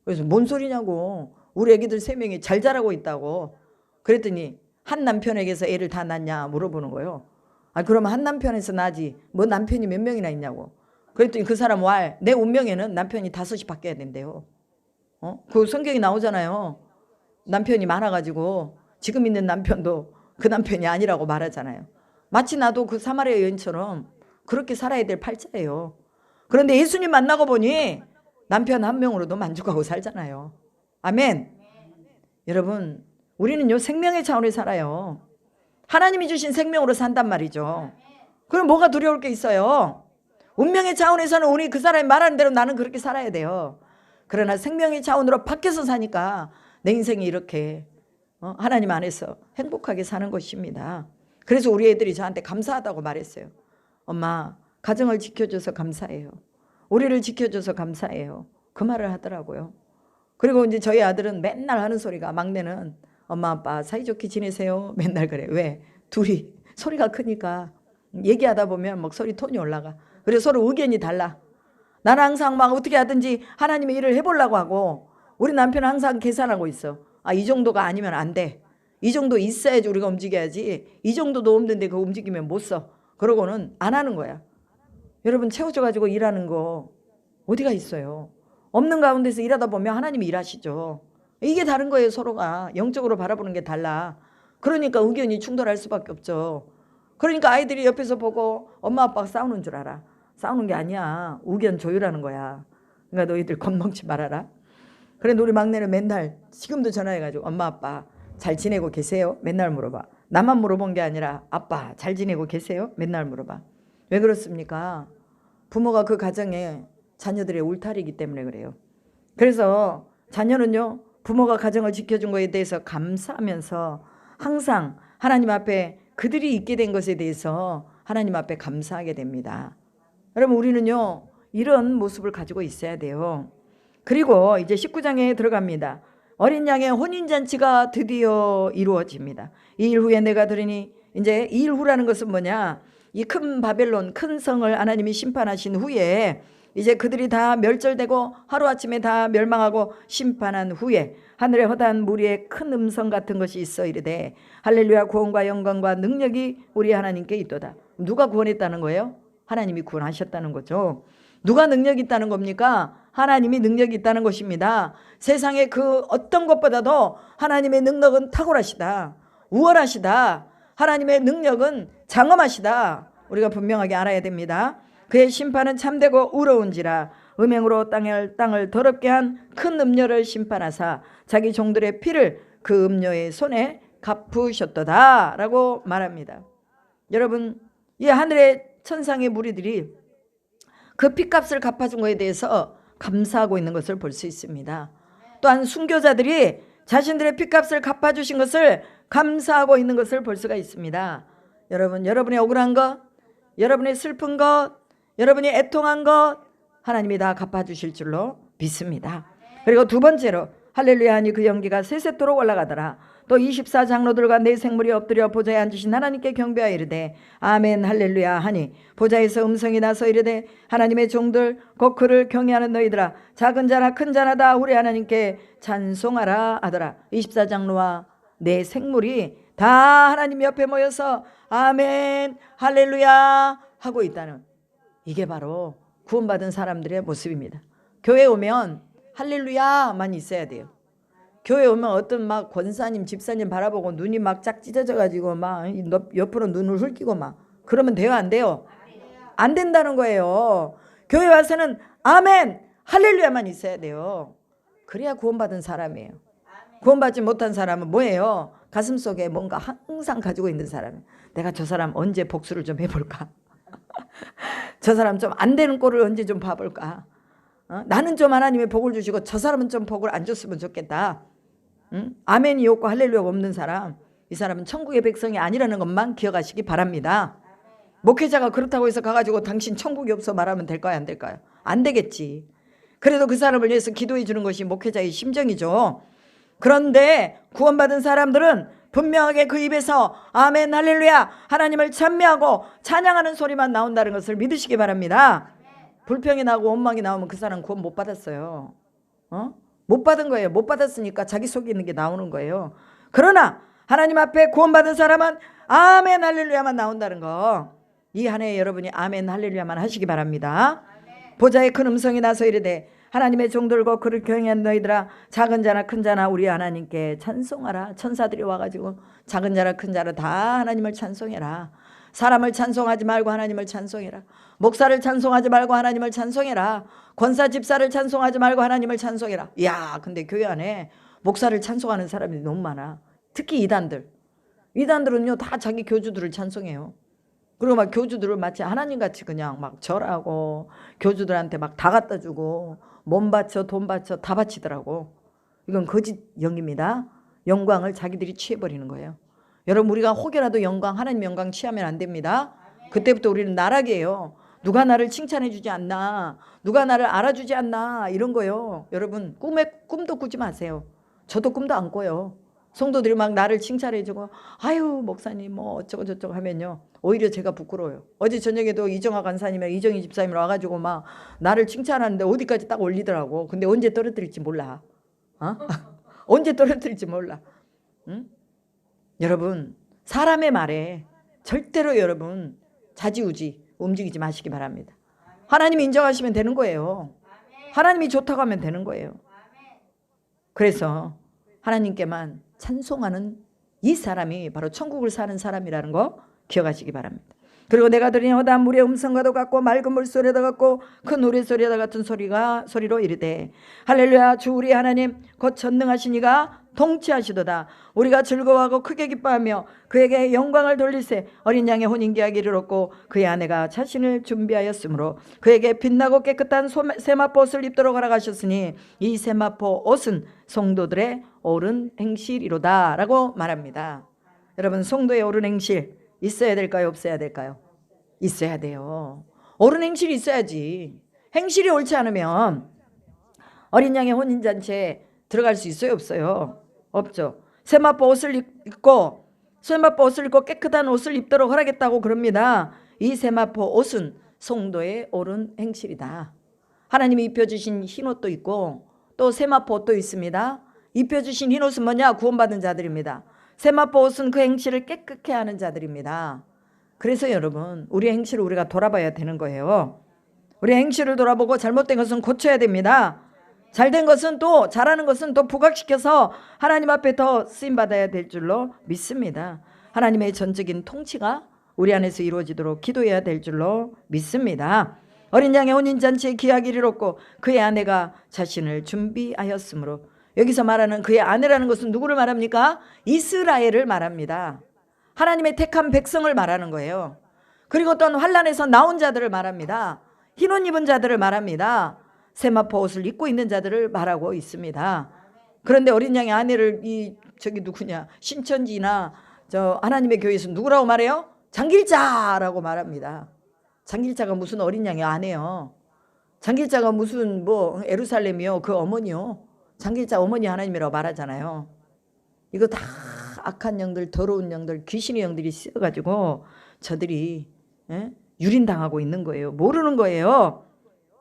S1: 그래서 뭔 소리냐고. 우리 애기들 3명이 잘 자라고 있다고. 그랬더니 한 남편에게서 애를 다 낳냐 물어보는 거예요. 그러면 한 남편에서 낳지 뭐 남편이 몇 명이나 있냐고. 그랬더니 그 사람 내 운명에는 남편이 5이 바뀌어야 된대요. 그 성경이 나오잖아요. 남편이 많아가지고 지금 있는 남편도 그 남편이 아니라고 말하잖아요. 마치 나도 그 사마리아 여인처럼 그렇게 살아야 될 팔자예요. 그런데 예수님 만나고 보니 남편 한 명으로도 만족하고 살잖아요. 아멘. 여러분, 우리는요 생명의 차원에 살아요. 하나님이 주신 생명으로 산단 말이죠. 그럼 뭐가 두려울 게 있어요? 운명의 차원에서는 우리 그 사람이 말하는 대로 나는 그렇게 살아야 돼요. 그러나 생명의 차원으로 밖에서 사니까 내 인생이 이렇게 하나님 안에서 행복하게 사는 것입니다. 그래서 우리 애들이 저한테 감사하다고 말했어요. 엄마, 가정을 지켜줘서 감사해요. 우리를 지켜줘서 감사해요. 그 말을 하더라고요. 그리고 이제 저희 아들은 맨날 하는 소리가, 막내는 엄마 아빠 사이좋게 지내세요. 맨날 그래. 왜? 둘이 소리가 크니까 얘기하다 보면 목소리 톤이 올라가. 그래서 서로 의견이 달라. 나는 항상 막 어떻게 하든지 하나님의 일을 해보려고 하고, 우리 남편은 항상 계산하고 있어. 아, 이 정도가 아니면 안 돼. 이 정도 있어야지 우리가 움직여야지. 이 정도도 없는데 그거 움직이면 못 써. 그러고는 안 하는 거야. 여러분, 채워져가지고 일하는 거 어디가 있어요? 없는 가운데서 일하다 보면 하나님이 일하시죠. 이게 다른 거예요. 서로가 영적으로 바라보는 게 달라. 그러니까 의견이 충돌할 수밖에 없죠. 그러니까 아이들이 옆에서 보고 엄마 아빠가 싸우는 줄 알아. 싸우는 게 아니야. 의견 조율하는 거야. 그러니까 너희들 겁먹지 말아라. 그래, 우리 막내는 맨날 지금도 전화해가지고 엄마 아빠 잘 지내고 계세요? 맨날 물어봐. 나만 물어본 게 아니라 아빠 잘 지내고 계세요? 맨날 물어봐. 왜 그렇습니까? 부모가 그 가정에 자녀들의 울타리이기 때문에 그래요. 그래서 자녀는요, 부모가 가정을 지켜준 것에 대해서 감사하면서 항상 하나님 앞에 그들이 있게 된 것에 대해서 하나님 앞에 감사하게 됩니다. 여러분, 우리는요 이런 모습을 가지고 있어야 돼요. 그리고 이제 19장에 들어갑니다. 어린 양의 혼인잔치가 드디어 이루어집니다. 이 일 후에 내가 들으니, 이제 이 일 후라는 것은 뭐냐, 이 큰 바벨론 큰 성을 하나님이 심판하신 후에 이제 그들이 다 멸절되고 하루아침에 다 멸망하고 심판한 후에 하늘에 허다한 무리의 큰 음성 같은 것이 있어 이르되 할렐루야, 구원과 영광과 능력이 우리 하나님께 있도다. 누가 구원했다는 거예요? 하나님이 구원하셨다는 거죠. 누가 능력이 있다는 겁니까? 하나님이 능력이 있다는 것입니다. 세상의 그 어떤 것보다도 하나님의 능력은 탁월하시다, 우월하시다. 하나님의 능력은 장엄하시다. 우리가 분명하게 알아야 됩니다. 그의 심판은 참되고 의로운지라 음행으로 땅을 더럽게 한 큰 음녀를 심판하사 자기 종들의 피를 그 음녀의 손에 갚으셨도다 라고 말합니다. 여러분, 이 하늘의 천상의 무리들이 그 피값을 갚아준 것에 대해서 감사하고 있는 것을 볼 수 있습니다. 또한 순교자들이 자신들의 피값을 갚아주신 것을 감사하고 있는 것을 볼 수가 있습니다. 여러분, 여러분의 억울한 것, 여러분의 슬픈 것, 여러분이 애통한 것 하나님이 다 갚아주실 줄로 믿습니다. 그리고 두 번째로 할렐루야 하니 그 연기가 세세토록 올라가더라. 또 24장로들과 네 생물이 엎드려 보좌에 앉으신 하나님께 경배하여 이르되 아멘 할렐루야 하니 보좌에서 음성이 나서 이르되 하나님의 종들 곧 그를 경외하는 너희들아, 작은 자나 큰 자나 다 우리 하나님께 찬송하라 하더라. 24장로와 네 생물이 다 하나님 옆에 모여서 아멘 할렐루야 하고 있다는, 이게 바로 구원받은 사람들의 모습입니다. 교회 오면 할렐루야만 있어야 돼요. 교회 오면 어떤 막 권사님 집사님 바라보고 눈이 막 짝 찢어져 가지고 막 옆으로 눈을 흘기고 막 그러면 돼요, 안 돼요? 안 된다는 거예요. 교회 와서는 아멘 할렐루야만 있어야 돼요. 그래야 구원받은 사람이에요. 구원받지 못한 사람은 뭐예요? 가슴속에 뭔가 항상 가지고 있는 사람이에요. 내가 저 사람 언제 복수를 좀 해볼까? 저 사람 좀 안 되는 꼴을 언제 좀 봐볼까? 나는 좀 하나님의 복을 주시고 저 사람은 좀 복을 안 줬으면 좋겠다. 아멘이 없고 할렐루야가 없는 사람, 이 사람은 천국의 백성이 아니라는 것만 기억하시기 바랍니다. 목회자가 그렇다고 해서 가가지고 당신 천국이 없어 말하면 될까요, 안 될까요? 안 되겠지. 그래도 그 사람을 위해서 기도해 주는 것이 목회자의 심정이죠. 그런데 구원받은 사람들은 분명하게 그 입에서 아멘 할렐루야 하나님을 찬미하고 찬양하는 소리만 나온다는 것을 믿으시기 바랍니다. 불평이 나고 원망이 나오면 그 사람 구원 못 받았어요. 못 받은 거예요. 못 받았으니까 자기 속에 있는 게 나오는 거예요. 그러나 하나님 앞에 구원받은 사람은 아멘 할렐루야만 나온다는 거, 이 한 해 여러분이 아멘 할렐루야만 하시기 바랍니다. 보좌의 큰 음성이 나서 이르되 하나님의 종들과 그를 경외한 너희들아, 작은 자나 큰 자나 우리 하나님께 찬송하라. 천사들이 와가지고 작은 자나 큰 자나 다 하나님을 찬송해라. 사람을 찬송하지 말고 하나님을 찬송해라. 목사를 찬송하지 말고 하나님을 찬송해라. 권사 집사를 찬송하지 말고 하나님을 찬송해라. 이야, 근데 교회 안에 목사를 찬송하는 사람이 너무 많아. 특히 이단들은요 다 자기 교주들을 찬송해요. 그리고 막 교주들을 마치 하나님같이 그냥 막 절하고 교주들한테 막 다 갖다 주고 몸 바쳐 돈 바쳐 다 바치더라고. 이건 거짓 영입니다. 영광을 자기들이 취해버리는 거예요. 여러분, 우리가 혹여라도 영광, 하나님 영광 취하면 안 됩니다. 그때부터 우리는 나락이에요. 누가 나를 칭찬해 주지 않나, 누가 나를 알아주지 않나, 이런 거요. 여러분, 꿈도 꾸지 마세요. 저도 꿈도 안 꿔요. 성도들이 막 나를 칭찬해 주고 아유 목사님 뭐 어쩌고 저쩌고 하면요, 오히려 제가 부끄러워요. 어제 저녁에도 이정아 간사님이랑 이정희 집사님이 와가지고 막 나를 칭찬하는데 어디까지 딱 올리더라고. 근데 언제 떨어뜨릴지 몰라. 어? 언제 떨어뜨릴지 몰라. 응? 여러분, 사람의 말에 절대로 여러분 좌지우지 움직이지 마시기 바랍니다. 하나님이 인정하시면 되는 거예요. 하나님이 좋다고 하면 되는 거예요. 그래서 하나님께만 찬송하는 이 사람이 바로 천국을 사는 사람이라는 거 기억하시기 바랍니다. 그리고 내가 들으니 허다한 물의 음성과도 같고 맑은 물소리와 같고 큰 노래소리와 같은 소리로 이르되 할렐루야, 주 우리 하나님 곧 전능하신 이가 통치하시도다. 우리가 즐거워하고 크게 기뻐하며 그에게 영광을 돌리세. 어린 양의 혼인계약이 이르렀고 그의 아내가 자신을 준비하였으므로 그에게 빛나고 깨끗한 세마포 옷을 입도록 허락하셨으니 이 세마포 옷은 성도들의 옳은 행실이로다 라고 말합니다. 여러분, 성도의 옳은 행실 있어야 될까요? 없어야 될까요? 있어야 돼요. 옳은 행실이 있어야지. 행실이 옳지 않으면 어린 양의 혼인잔치에 들어갈 수 있어요? 없어요? 없죠. 세마포 옷을 입고 깨끗한 옷을 입도록 허락했다고 그럽니다. 이 세마포 옷은 성도의 옳은 행실이다. 하나님이 입혀주신 흰옷도 있고 또 세마포 옷도 있습니다. 입혀주신 흰옷은 뭐냐? 구원받은 자들입니다. 세마포 옷은 그 행실을 깨끗게 하는 자들입니다. 그래서 여러분, 우리 행실을 우리가 돌아봐야 되는 거예요. 우리 행실을 돌아보고 잘못된 것은 고쳐야 됩니다. 잘된 것은 또, 잘하는 것은 또 부각시켜서 하나님 앞에 더 쓰임받아야 될 줄로 믿습니다. 하나님의 전적인 통치가 우리 안에서 이루어지도록 기도해야 될 줄로 믿습니다. 어린 양의 혼인잔치에 기약이 이르렀고 그의 아내가 자신을 준비하였으므로, 여기서 말하는 그의 아내라는 것은 누구를 말합니까? 이스라엘을 말합니다. 하나님의 택한 백성을 말하는 거예요. 그리고 또 환란에서 나온 자들을 말합니다. 흰옷 입은 자들을 말합니다. 세마포 옷을 입고 있는 자들을 말하고 있습니다. 그런데 어린 양의 아내를 누구냐, 신천지나 저 하나님의 교회에서 누구라고 말해요? 장길자라고 말합니다. 장길자가 무슨 어린 양의 아내요? 장길자가 무슨 뭐 에루살렘이요? 그 어머니요? 장길자 어머니 하나님이라고 말하잖아요. 이거 다 악한 영들, 더러운 영들, 귀신의 영들이 쓰여가지고 저들이 유린당하고 있는 거예요. 모르는 거예요.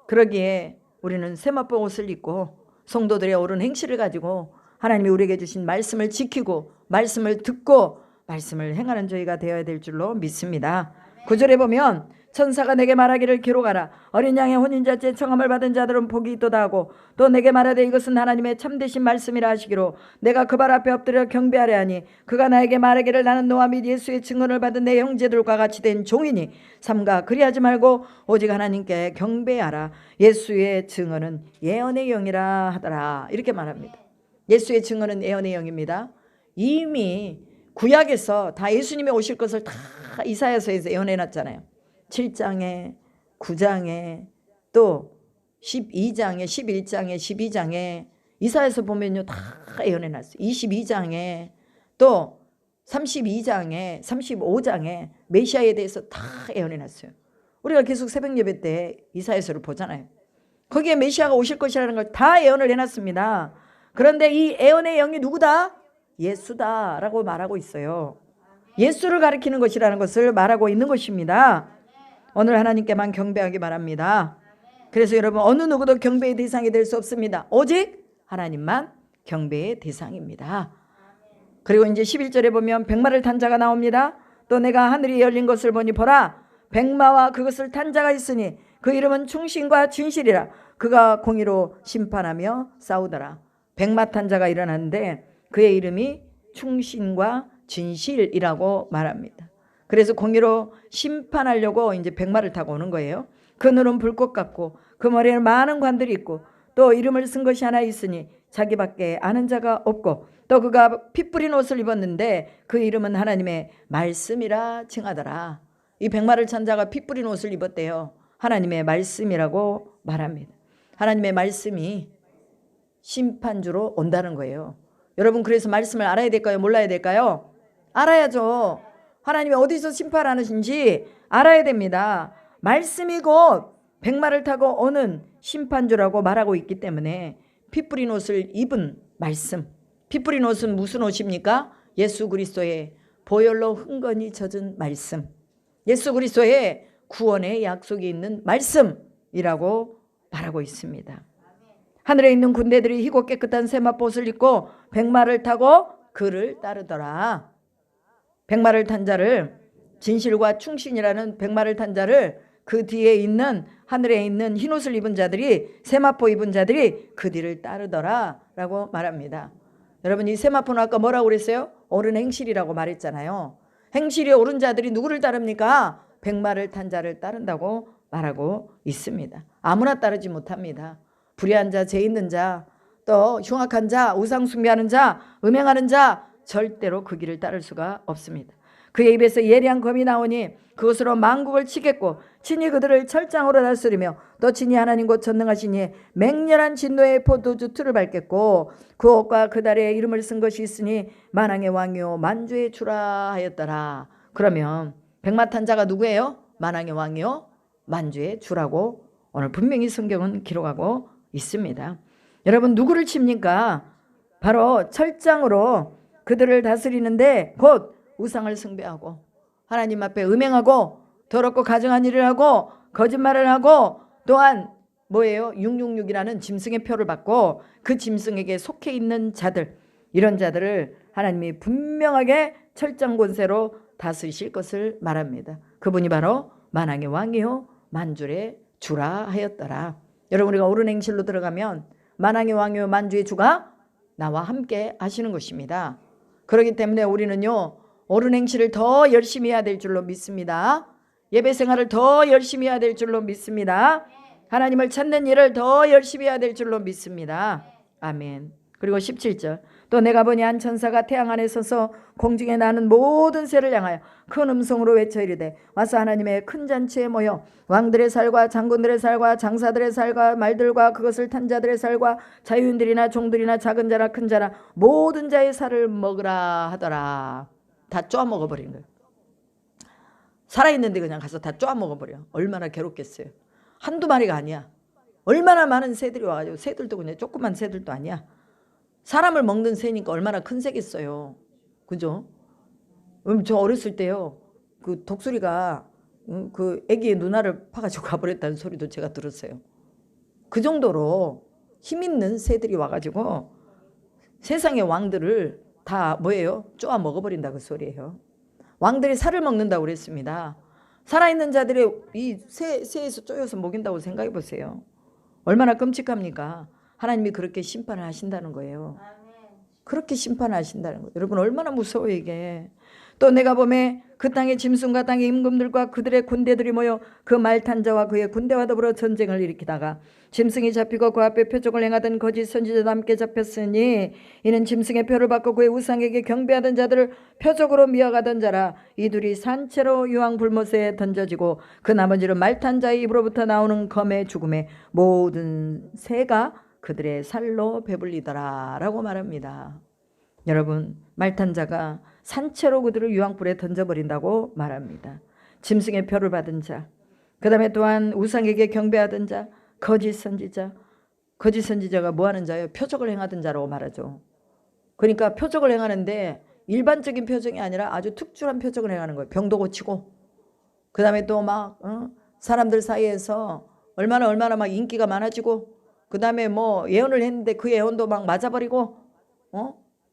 S1: 그러기에 우리는 세마포 옷을 입고 성도들의 옳은 행실을 가지고 하나님이 우리에게 주신 말씀을 지키고 말씀을 듣고 말씀을 행하는 저희가 되어야 될 줄로 믿습니다. 9절에 보면 천사가 내게 말하기를 기록하라. 어린 양의 혼인잔치에 청함을 받은 자들은 복이 있도다 하고 또 내게 말하되 이것은 하나님의 참되신 말씀이라 하시기로 내가 그 발 앞에 엎드려 경배하려 하니 그가 나에게 말하기를 나는 노아 및 예수의 증언을 받은 내 형제들과 같이 된 종이니 삼가 그리하지 말고 오직 하나님께 경배하라. 예수의 증언은 예언의 영이라 하더라. 이렇게 말합니다. 예수의 증언은 예언의 영입니다. 이미 구약에서 다 예수님이 오실 것을 다 이사야서에서 예언해놨잖아요. 7장에 9장에 또 12장에 11장에 12장에 이사야서 보면요 다 예언해놨어요. 22장에 또 32장에 35장에 메시아에 대해서 다 예언해놨어요. 우리가 계속 새벽 예배 때 이사야서를 보잖아요. 거기에 메시아가 오실 것이라는 걸 다 예언을 해놨습니다. 그런데 이 예언의 영이 누구다? 예수다라고 말하고 있어요. 예수를 가리키는 것이라는 것을 말하고 있는 것입니다. 오늘 하나님께만 경배하기 바랍니다. 그래서 여러분, 어느 누구도 경배의 대상이 될 수 없습니다. 오직 하나님만 경배의 대상입니다. 그리고 이제 11절에 보면 백마를 탄 자가 나옵니다. 또 내가 하늘이 열린 것을 보니 보라, 백마와 그것을 탄 자가 있으니 그 이름은 충신과 진실이라. 그가 공의로 심판하며 싸우더라. 백마 탄 자가 일어났는데 그의 이름이 충신과 진실이라고 말합니다. 그래서 공의로 심판하려고 이제 백마를 타고 오는 거예요. 그 눈은 불꽃 같고 그 머리에는 많은 관들이 있고 또 이름을 쓴 것이 하나 있으니 자기밖에 아는 자가 없고 또 그가 피 뿌린 옷을 입었는데 그 이름은 하나님의 말씀이라 칭하더라. 이 백마를 찬 자가 피 뿌린 옷을 입었대요. 하나님의 말씀이라고 말합니다. 하나님의 말씀이 심판주로 온다는 거예요. 여러분, 그래서 말씀을 알아야 될까요? 몰라야 될까요? 알아야죠. 하나님이 어디서 심판하시는지 알아야 됩니다. 말씀이 곧 백마를 타고 오는 심판주라고 말하고 있기 때문에 피 뿌린 옷을 입은 말씀. 피 뿌린 옷은 무슨 옷입니까? 예수 그리스도의 보혈로 흥건히 젖은 말씀. 예수 그리스도의 구원의 약속이 있는 말씀이라고 말하고 있습니다. 하늘에 있는 군대들이 희고 깨끗한 세마포옷을 입고 백마를 타고 그를 따르더라. 백마를 탄 자를, 진실과 충신이라는 백마를 탄 자를 그 뒤에 있는 하늘에 있는 흰옷을 입은 자들이, 세마포 입은 자들이 그 뒤를 따르더라 라고 말합니다. 여러분, 이 세마포는 아까 뭐라고 그랬어요? 옳은 행실이라고 말했잖아요. 행실이 옳은 자들이 누구를 따릅니까? 백마를 탄 자를 따른다고 말하고 있습니다. 아무나 따르지 못합니다. 불의한 자, 죄 있는 자, 또 흉악한 자, 우상 숭배하는 자, 음행하는 자, 절대로 그 길을 따를 수가 없습니다. 그의 입에서 예리한 검이 나오니 그것으로 만국을 치겠고 친히 그들을 철장으로 다스리며 또 친히 하나님 곧 전능하시니 맹렬한 진노의 포도주 틀을 밟겠고 그 옷과 그 달에 이름을 쓴 것이 있으니 만왕의 왕이요 만주의 주라 하였더라. 그러면 백마 탄 자가 누구예요? 만왕의 왕이요 만주의 주라고 오늘 분명히 성경은 기록하고 있습니다. 여러분, 누구를 칩니까? 바로 철장으로 그들을 다스리는데 곧 우상을 숭배하고 하나님 앞에 음행하고 더럽고 가증한 일을 하고 거짓말을 하고 또한 뭐예요? 666이라는 짐승의 표를 받고 그 짐승에게 속해 있는 자들, 이런 자들을 하나님이 분명하게 철장 권세로 다스리실 것을 말합니다. 그분이 바로 만왕의 왕이요 만주의 주라 하였더라. 여러분, 우리가 옳은 행실로 들어가면 만왕의 왕이요 만주의 주가 나와 함께 하시는 것입니다. 그렇기 때문에 우리는요 옳은 행실을 더 열심히 해야 될 줄로 믿습니다. 예배 생활을 더 열심히 해야 될 줄로 믿습니다. 하나님을 찾는 일을 더 열심히 해야 될 줄로 믿습니다. 아멘. 그리고 17절, 또 내가 보니 한 천사가 태양 안에 서서 공중에 나는 모든 새를 향하여 큰 음성으로 외쳐 이르되 와서 하나님의 큰 잔치에 모여 왕들의 살과 장군들의 살과 장사들의 살과 말들과 그것을 탄 자들의 살과 자유인들이나 종들이나 작은 자나 큰 자나 모든 자의 살을 먹으라 하더라. 다 쪼아 먹어버린 거예요. 살아있는데 그냥 가서 다 쪼아 먹어버려. 얼마나 괴롭겠어요. 한두 마리가 아니야. 얼마나 많은 새들이 와가지고, 새들도 그냥 조그만 새들도 아니야. 사람을 먹는 새니까 얼마나 큰 새겠어요. 그죠? 저 어렸을 때요 그 독수리가 그 애기의 누나를 파가지고 가버렸다는 소리도 제가 들었어요. 그 정도로 힘있는 새들이 와가지고 세상의 왕들을 다 뭐예요? 쪼아 먹어버린다 그 소리예요. 왕들이 살을 먹는다고 그랬습니다. 살아있는 자들이 이 새에서 쪼여서 먹인다고 생각해 보세요. 얼마나 끔찍합니까? 하나님이 그렇게 심판을 하신다는 거예요. 그렇게 심판하신다는 거예요. 여러분, 얼마나 무서워요 이게. 또 내가 보매 그 땅의 짐승과 땅의 임금들과 그들의 군대들이 모여 그 말 탄 자와 그의 군대와 더불어 전쟁을 일으키다가 짐승이 잡히고 그 앞에 표적을 행하던 거짓 선지자도 함께 잡혔으니 이는 짐승의 표를 받고 그의 우상에게 경배하던 자들을 표적으로 미워가던 자라. 이 둘이 산채로 유황 불못에 던져지고 그 나머지는 말 탄 자의 입으로부터 나오는 검의 죽음에 모든 새가 그들의 살로 배불리더라 라고 말합니다. 여러분, 말탄 자가 산채로 그들을 유황불에 던져버린다고 말합니다. 짐승의 표를 받은 자, 그 다음에 또한 우상에게 경배하던 자, 거짓 선지자. 거짓 선지자가 뭐하는 자예요? 표적을 행하던 자라고 말하죠. 그러니까 표적을 행하는데 일반적인 표적이 아니라 아주 특출한 표적을 행하는 거예요. 병도 고치고, 그 다음에 또 막 사람들 사이에서 얼마나 막 인기가 많아지고, 그 다음에 뭐 예언을 했는데 그 예언도 막 맞아버리고,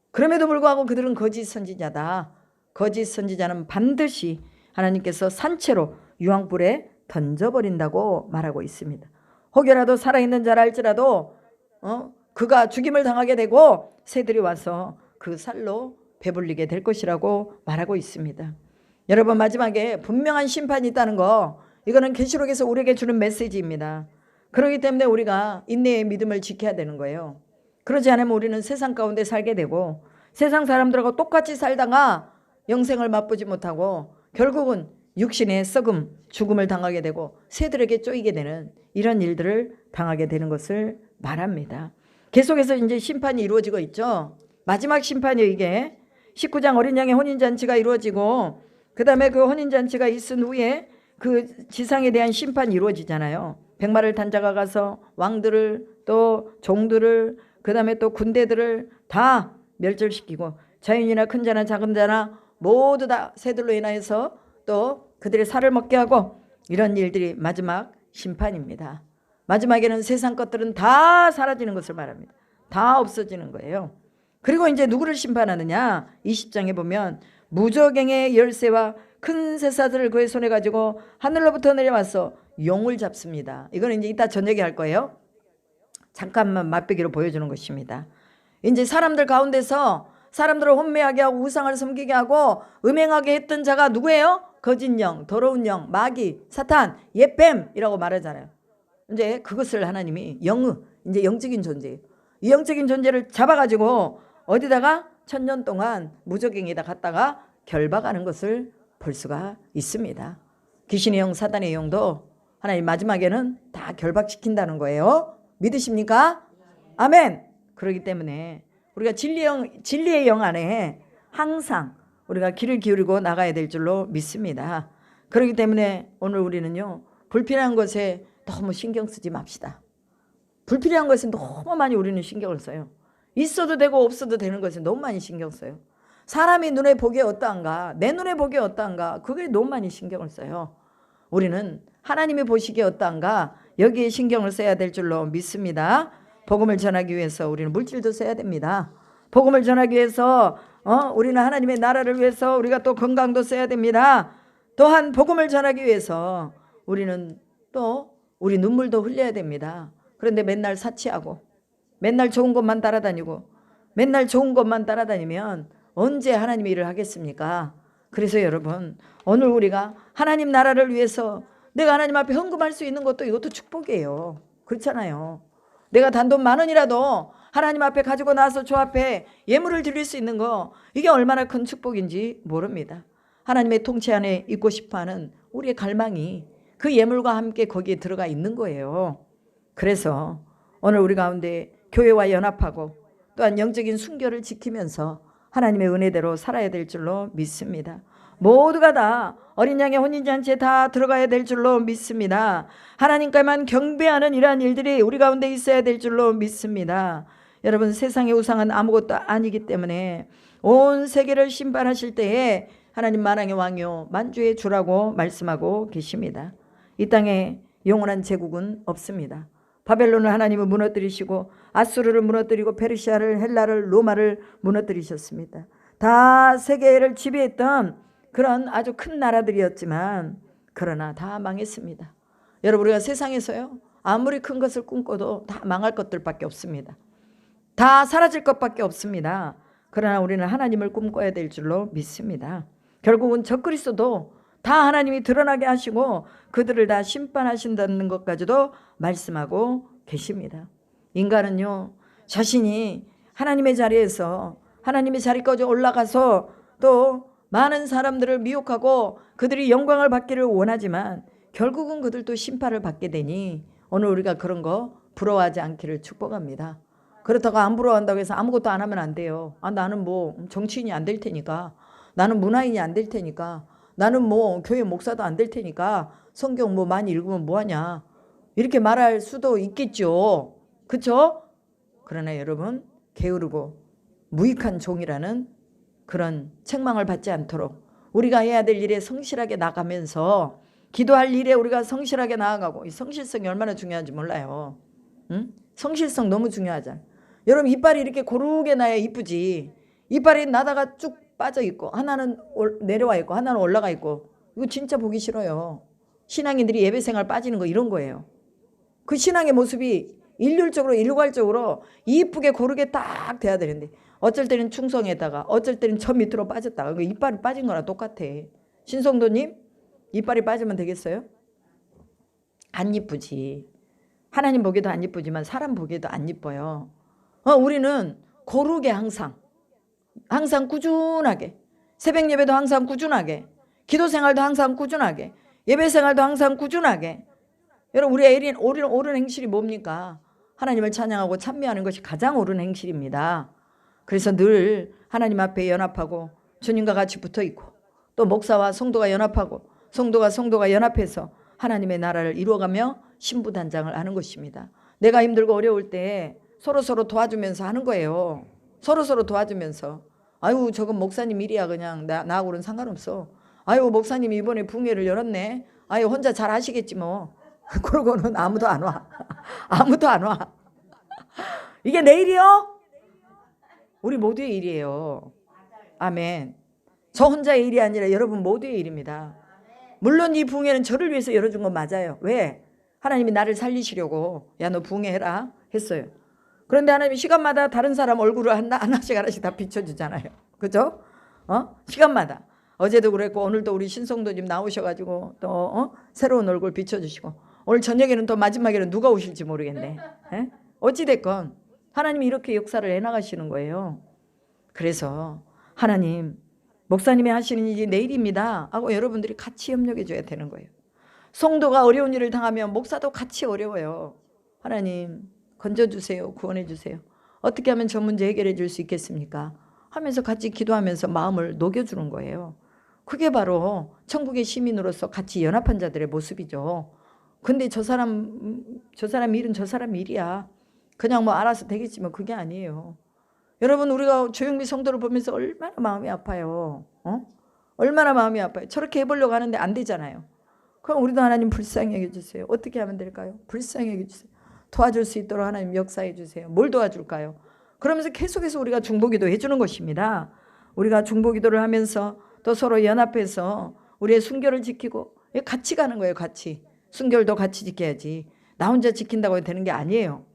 S1: 그럼에도 불구하고 그들은 거짓 선지자다. 거짓 선지자는 반드시 하나님께서 산채로 유황불에 던져버린다고 말하고 있습니다. 혹여라도 살아있는 자라 할지라도 그가 죽임을 당하게 되고 새들이 와서 그 살로 배불리게 될 것이라고 말하고 있습니다. 여러분, 마지막에 분명한 심판이 있다는 거, 이거는 계시록에서 우리에게 주는 메시지입니다. 그렇기 때문에 우리가 인내의 믿음을 지켜야 되는 거예요. 그러지 않으면 우리는 세상 가운데 살게 되고 세상 사람들하고 똑같이 살다가 영생을 맛보지 못하고 결국은 육신의 썩음, 죽음을 당하게 되고 새들에게 쪼이게 되는 이런 일들을 당하게 되는 것을 말합니다. 계속해서 이제 심판이 이루어지고 있죠. 마지막 심판이 이게 19장 어린 양의 혼인잔치가 이루어지고 그 다음에 그 혼인잔치가 있은 후에 그 지상에 대한 심판이 이루어지잖아요. 백마를 탄 자가 가서 왕들을 또 종들을 그 다음에 또 군대들을 다 멸절시키고 자연이나 큰 자나 작은 자나 모두 다 새들로 인하여서 또 그들의 살을 먹게 하고 이런 일들이 마지막 심판입니다. 마지막에는 세상 것들은 다 사라지는 것을 말합니다. 다 없어지는 거예요. 그리고 이제 누구를 심판하느냐? 20장에 보면 무저갱의 열쇠와 큰 새사들을 그의 손에 가지고 하늘로부터 내려와서 용을 잡습니다. 이거는 이제 이따 저녁에 할 거예요. 잠깐만 맛보기로 보여주는 것입니다. 이제 사람들 가운데서 사람들을 혼미하게 하고 우상을 섬기게 하고 음행하게 했던 자가 누구예요? 거짓 영, 더러운 영, 마귀, 사탄, 옛뱀이라고 말하잖아요. 이제 그것을 하나님이 이제 영적인 존재예요. 이 영적인 존재를 잡아가지고 어디다가 1000년 동안 무저갱에다 갖다가 결박하는 것을 볼 수가 있습니다. 귀신의 영, 사단의 영도 하나님 마지막에는 다 결박시킨다는 거예요. 믿으십니까? 아멘. 그렇기 때문에 우리가 진리의 영 안에 항상 우리가 귀를 기울이고 나가야 될 줄로 믿습니다. 그렇기 때문에 오늘 우리는요, 불필요한 것에 너무 신경 쓰지 맙시다. 불필요한 것에 너무 많이 우리는 신경을 써요. 있어도 되고 없어도 되는 것에 너무 많이 신경 써요. 사람이 눈에 보기에 어떠한가, 내 눈에 보기에 어떠한가, 그게 너무 많이 신경을 써요. 우리는 하나님이 보시기에 어떠한가, 여기에 신경을 써야 될 줄로 믿습니다. 복음을 전하기 위해서 우리는 물질도 써야 됩니다. 복음을 전하기 위해서 우리는 하나님의 나라를 위해서 우리가 또 건강도 써야 됩니다. 또한 복음을 전하기 위해서 우리는 또 우리 눈물도 흘려야 됩니다. 그런데 맨날 사치하고 맨날 좋은 것만 따라다니고 맨날 좋은 것만 따라다니면 언제 하나님의 일을 하겠습니까? 그래서 여러분, 오늘 우리가 하나님 나라를 위해서 내가 하나님 앞에 헌금할 수 있는 것도 이것도 축복이에요. 그렇잖아요. 내가 단돈 10,000원이라도 하나님 앞에 가지고 나서 주 앞에 예물을 드릴 수 있는 거, 이게 얼마나 큰 축복인지 모릅니다. 하나님의 통치 안에 있고 싶어하는 우리의 갈망이 그 예물과 함께 거기에 들어가 있는 거예요. 그래서 오늘 우리 가운데 교회와 연합하고 또한 영적인 순결을 지키면서 하나님의 은혜대로 살아야 될 줄로 믿습니다. 모두가 다 어린 양의 혼인잔치에 다 들어가야 될 줄로 믿습니다. 하나님께만 경배하는 이러한 일들이 우리 가운데 있어야 될 줄로 믿습니다. 여러분, 세상의 우상은 아무것도 아니기 때문에 온 세계를 심판하실 때에 하나님 만왕의 왕이요 만주의 주라고 말씀하고 계십니다. 이 땅에 영원한 제국은 없습니다. 바벨론을 하나님은 무너뜨리시고 아수르를 무너뜨리고 페르시아를, 헬라를, 로마를 무너뜨리셨습니다. 다 세계를 지배했던 그런 아주 큰 나라들이었지만 그러나 다 망했습니다. 여러분, 우리가 세상에서요 아무리 큰 것을 꿈꿔도 다 망할 것들밖에 없습니다. 다 사라질 것밖에 없습니다. 그러나 우리는 하나님을 꿈꿔야 될 줄로 믿습니다. 결국은 적그리스도도 다 하나님이 드러나게 하시고 그들을 다 심판하신다는 것까지도 말씀하고 계십니다. 인간은요 자신이 하나님의 자리에서 하나님의 자리까지 올라가서 또 많은 사람들을 미혹하고 그들이 영광을 받기를 원하지만 결국은 그들도 심판을 받게 되니 오늘 우리가 그런 거 부러워하지 않기를 축복합니다. 그렇다고 안 부러워한다고 해서 아무것도 안 하면 안 돼요. 나는 뭐 정치인이 안 될 테니까, 나는 문화인이 안 될 테니까, 나는 뭐 교회 목사도 안 될 테니까 성경 뭐 많이 읽으면 뭐하냐, 이렇게 말할 수도 있겠죠. 그렇죠? 그러나 여러분, 게으르고 무익한 종이라는 그런 책망을 받지 않도록 우리가 해야 될 일에 성실하게 나가면서 기도할 일에 우리가 성실하게 나아가고, 이 성실성이 얼마나 중요한지 몰라요. 응? 성실성 너무 중요하잖아요. 여러분, 이빨이 이렇게 고르게 나야 이쁘지, 이빨이 나다가 쭉 빠져 있고 하나는 내려와 있고 하나는 올라가 있고, 이거 진짜 보기 싫어요. 신앙인들이 예배생활 빠지는 거 이런 거예요. 그 신앙의 모습이 일률적으로 일괄적으로 이쁘게 고르게 딱 돼야 되는데 어쩔 때는 충성에다가 어쩔 때는 저 밑으로 빠졌다가 이빨이 빠진 거랑 똑같아. 신성도님, 이빨이 빠지면 되겠어요? 안 이쁘지. 하나님 보기도 안 이쁘지만 사람 보기에도 안 이뻐요. 우리는 고르게 항상 꾸준하게, 새벽 예배도 항상 꾸준하게, 기도 생활도 항상 꾸준하게, 예배 생활도 항상 꾸준하게. 여러분, 우리의 옳은 행실이 뭡니까? 하나님을 찬양하고 찬미하는 것이 가장 옳은 행실입니다. 그래서 늘 하나님 앞에 연합하고 주님과 같이 붙어 있고, 또 목사와 성도가 연합하고 성도가 연합해서 하나님의 나라를 이루어가며 신부단장을 하는 것입니다. 내가 힘들고 어려울 때 서로 도와주면서 하는 거예요. 서로 도와주면서. 아유, 저건 목사님 일이야. 그냥 나하고는 상관없어. 아유, 목사님이 이번에 붕회를 열었네. 아유, 혼자 잘 하시겠지 뭐. 그러고는 아무도 안 와. 아무도 안 와. 이게 내 일이요? 우리 모두의 일이에요. 아멘. 저 혼자의 일이 아니라 여러분 모두의 일입니다. 물론 이 붕회는 저를 위해서 열어준 건 맞아요. 왜? 하나님이 나를 살리시려고 야, 너 붕회해라 했어요. 그런데 하나님이 시간마다 다른 사람 얼굴을 하나씩 다 비춰주잖아요. 그죠? 시간마다. 어제도 그랬고 오늘도 우리 신성도님 나오셔가지고 또 새로운 얼굴 비춰주시고, 오늘 저녁에는 또 마지막에는 누가 오실지 모르겠네. 어찌됐건 하나님이 이렇게 역사를 해나가시는 거예요. 그래서 하나님, 목사님이 하시는 일이 내 일입니다 하고 여러분들이 같이 협력해 줘야 되는 거예요. 성도가 어려운 일을 당하면 목사도 같이 어려워요. 하나님 건져주세요. 구원해 주세요. 어떻게 하면 저 문제 해결해 줄 수 있겠습니까? 하면서 같이 기도하면서 마음을 녹여주는 거예요. 그게 바로 천국의 시민으로서 같이 연합한 자들의 모습이죠. 근데 저 사람 일은 저 사람 일이야. 그냥 뭐 알아서 되겠지 뭐, 그게 아니에요. 여러분, 우리가 조영미 성도를 보면서 얼마나 마음이 아파요. 얼마나 마음이 아파요. 저렇게 해보려고 하는데 안 되잖아요. 그럼 우리도 하나님 불쌍히 여겨주세요. 어떻게 하면 될까요? 불쌍히 여겨주세요. 도와줄 수 있도록 하나님 역사해 주세요. 뭘 도와줄까요? 그러면서 계속해서 우리가 중보기도 해주는 것입니다. 우리가 중보기도를 하면서 또 서로 연합해서 우리의 순결을 지키고 같이 가는 거예요. 같이. 순결도 같이 지켜야지. 나 혼자 지킨다고 되는 게 아니에요.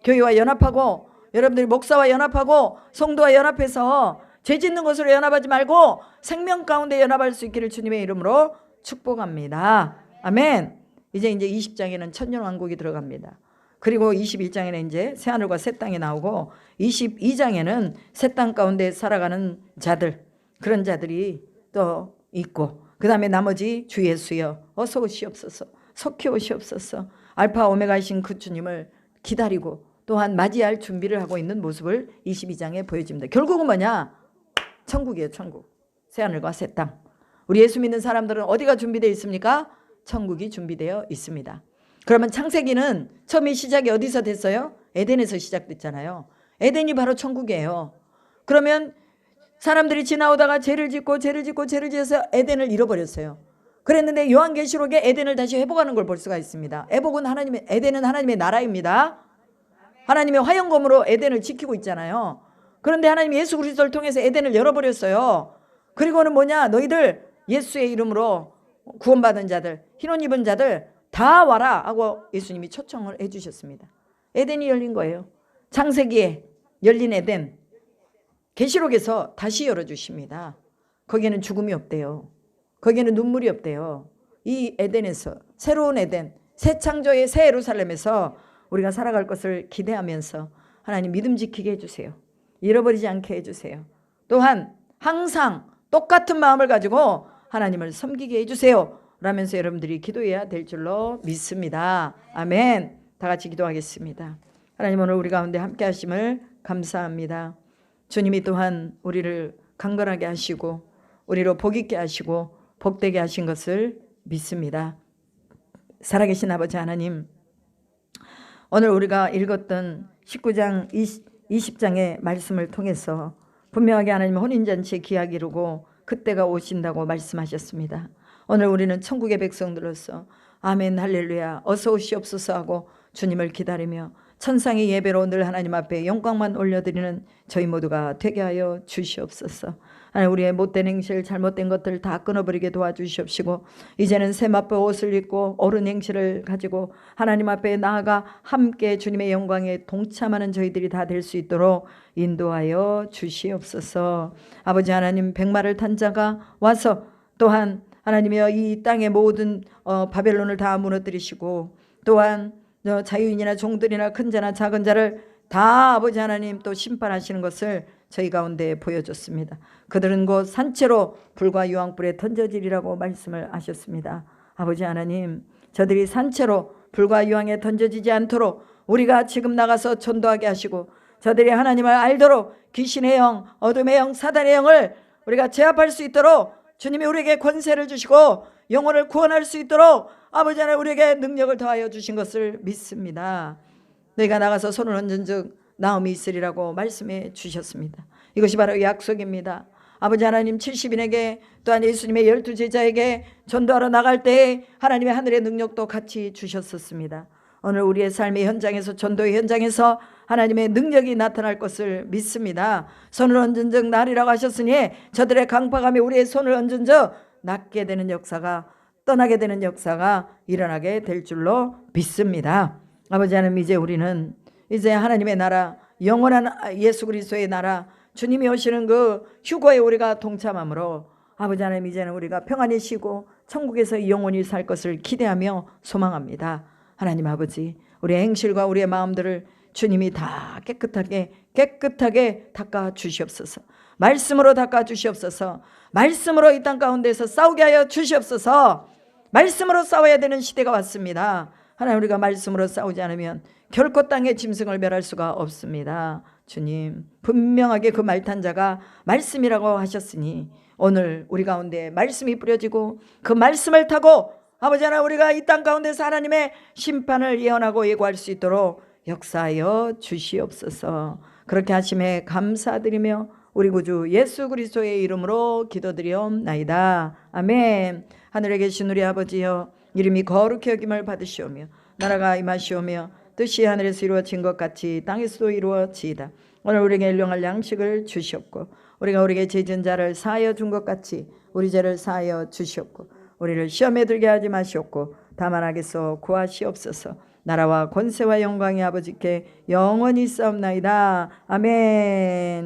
S1: 교회와 연합하고, 여러분들이 목사와 연합하고 성도와 연합해서 죄 짓는 것으로 연합하지 말고 생명 가운데 연합할 수 있기를 주님의 이름으로 축복합니다. 아멘. 이제 20장에는 천년왕국이 들어갑니다. 그리고 21장에는 이제 새하늘과 새 땅이 나오고, 22장에는 새 땅 가운데 살아가는 자들, 그런 자들이 또 있고, 그 다음에 나머지 주 예수여 어서 오시옵소서, 속히 오시옵소서, 알파 오메가이신 그 주님을 기다리고 또한 맞이할 준비를 하고 있는 모습을 22장에 보여줍니다. 결국은 뭐냐? 천국이에요. 천국. 새하늘과 새 땅. 우리 예수 믿는 사람들은 어디가 준비되어 있습니까? 천국이 준비되어 있습니다. 그러면 창세기는 처음에 시작이 어디서 됐어요? 에덴에서 시작됐잖아요. 에덴이 바로 천국이에요. 그러면 사람들이 지나오다가 죄를 지어서 에덴을 잃어버렸어요. 그랬는데 요한계시록에 에덴을 다시 회복하는 걸 볼 수가 있습니다. 에덴은 하나님의 나라입니다. 하나님의 화영검으로 에덴을 지키고 있잖아요. 그런데 하나님 예수 그리스도를 통해서 에덴을 열어버렸어요. 그리고는 뭐냐? 너희들 예수의 이름으로 구원받은 자들, 흰옷 입은 자들 다 와라 하고 예수님이 초청을 해주셨습니다. 에덴이 열린 거예요. 창세기에 열린 에덴, 계시록에서 다시 열어주십니다. 거기에는 죽음이 없대요. 거기에는 눈물이 없대요. 이 에덴에서, 새로운 에덴, 새 창조의 새 예루살렘에서 우리가 살아갈 것을 기대하면서 하나님 믿음 지키게 해주세요. 잃어버리지 않게 해주세요. 또한 항상 똑같은 마음을 가지고 하나님을 섬기게 해주세요 라면서 여러분들이 기도해야 될 줄로 믿습니다. 아멘. 다 같이 기도하겠습니다. 하나님, 오늘 우리 가운데 함께 하심을 감사합니다. 주님이 또한 우리를 강건하게 하시고 우리로 복 있게 하시고 복되게 하신 것을 믿습니다. 살아계신 아버지 하나님, 오늘 우리가 읽었던 19장 20장의 말씀을 통해서 분명하게 하나님 혼인잔치에 기약 이루고 그때가 오신다고 말씀하셨습니다. 오늘 우리는 천국의 백성들로서 아멘 할렐루야 어서 오시옵소서 하고 주님을 기다리며 천상의 예배로 늘 하나님 앞에 영광만 올려드리는 저희 모두가 되게 하여 주시옵소서. 하나님, 우리의 못된 행실, 잘못된 것들 다 끊어버리게 도와주시옵시고, 이제는 샘앞에 옷을 입고 옳은 행실을 가지고 하나님 앞에 나아가 함께 주님의 영광에 동참하는 저희들이 다 될 수 있도록 인도하여 주시옵소서. 아버지 하나님, 백마를 탄 자가 와서 또한 하나님이여 이 땅의 모든 바벨론을 다 무너뜨리시고, 또한 자유인이나 종들이나 큰 자나 작은 자를 다 아버지 하나님 또 심판하시는 것을 저희 가운데 보여줬습니다. 그들은 곧 산채로 불과 유황불에 던져지리라고 말씀을 하셨습니다. 아버지 하나님, 저들이 산채로 불과 유황에 던져지지 않도록 우리가 지금 나가서 전도하게 하시고, 저들이 하나님을 알도록 귀신의 영, 어둠의 영, 사단의 영을 우리가 제압할 수 있도록 주님이 우리에게 권세를 주시고 영혼을 구원할 수 있도록 아버지 하나님 우리에게 능력을 더하여 주신 것을 믿습니다. 너희가 나가서 손을 얹은즉 나음이 있으리라고 말씀해 주셨습니다. 이것이 바로 약속입니다. 아버지 하나님, 70인에게 또한 예수님의 12제자에게 전도하러 나갈 때 하나님의 하늘의 능력도 같이 주셨었습니다. 오늘 우리의 삶의 현장에서, 전도의 현장에서 하나님의 능력이 나타날 것을 믿습니다. 손을 얹은 즉 나리라고 하셨으니 저들의 강팍함에 우리의 손을 얹은 즉 낫게 되는 역사가, 떠나게 되는 역사가 일어나게 될 줄로 믿습니다. 아버지 하나님, 이제 우리는 이제 하나님의 나라, 영원한 예수 그리스도의 나라, 주님이 오시는 그 휴거에 우리가 동참함으로 아버지 하나님, 이제는 우리가 평안히 쉬고 천국에서 영원히 살 것을 기대하며 소망합니다. 하나님 아버지, 우리의 행실과 우리의 마음들을 주님이 다 깨끗하게 닦아 주시옵소서. 말씀으로 닦아 주시옵소서. 말씀으로 이 땅 가운데서 싸우게 하여 주시옵소서. 말씀으로 싸워야 되는 시대가 왔습니다. 하나님, 우리가 말씀으로 싸우지 않으면 결코 땅의 짐승을 멸할 수가 없습니다. 주님, 분명하게 그 말탄자가 말씀이라고 하셨으니 오늘 우리 가운데 말씀이 뿌려지고 그 말씀을 타고 아버지 하나님, 우리가 이 땅 가운데서 하나님의 심판을 예언하고 예고할 수 있도록 역사하여 주시옵소서. 그렇게 하심에 감사드리며 우리 구주 예수 그리스도의 이름으로 기도드리옵나이다. 아멘. 하늘에 계신 우리 아버지여, 이름이 거룩히 여김을 받으시오며 나라가 임하시오며 뜻이 하늘에서 이루어진 것 같이 땅에서도 이루어지이다. 오늘 우리에게 일용할 양식을 주시옵고 우리가 우리에게 죄진 자를 사하여 준 것 같이 우리 죄를 사하여 주시옵고 우리를 시험에 들게 하지 마시옵고 다만 악에서 구하시옵소서. 나라와 권세와 영광이 아버지께 영원히 있사옵나이다. 아멘.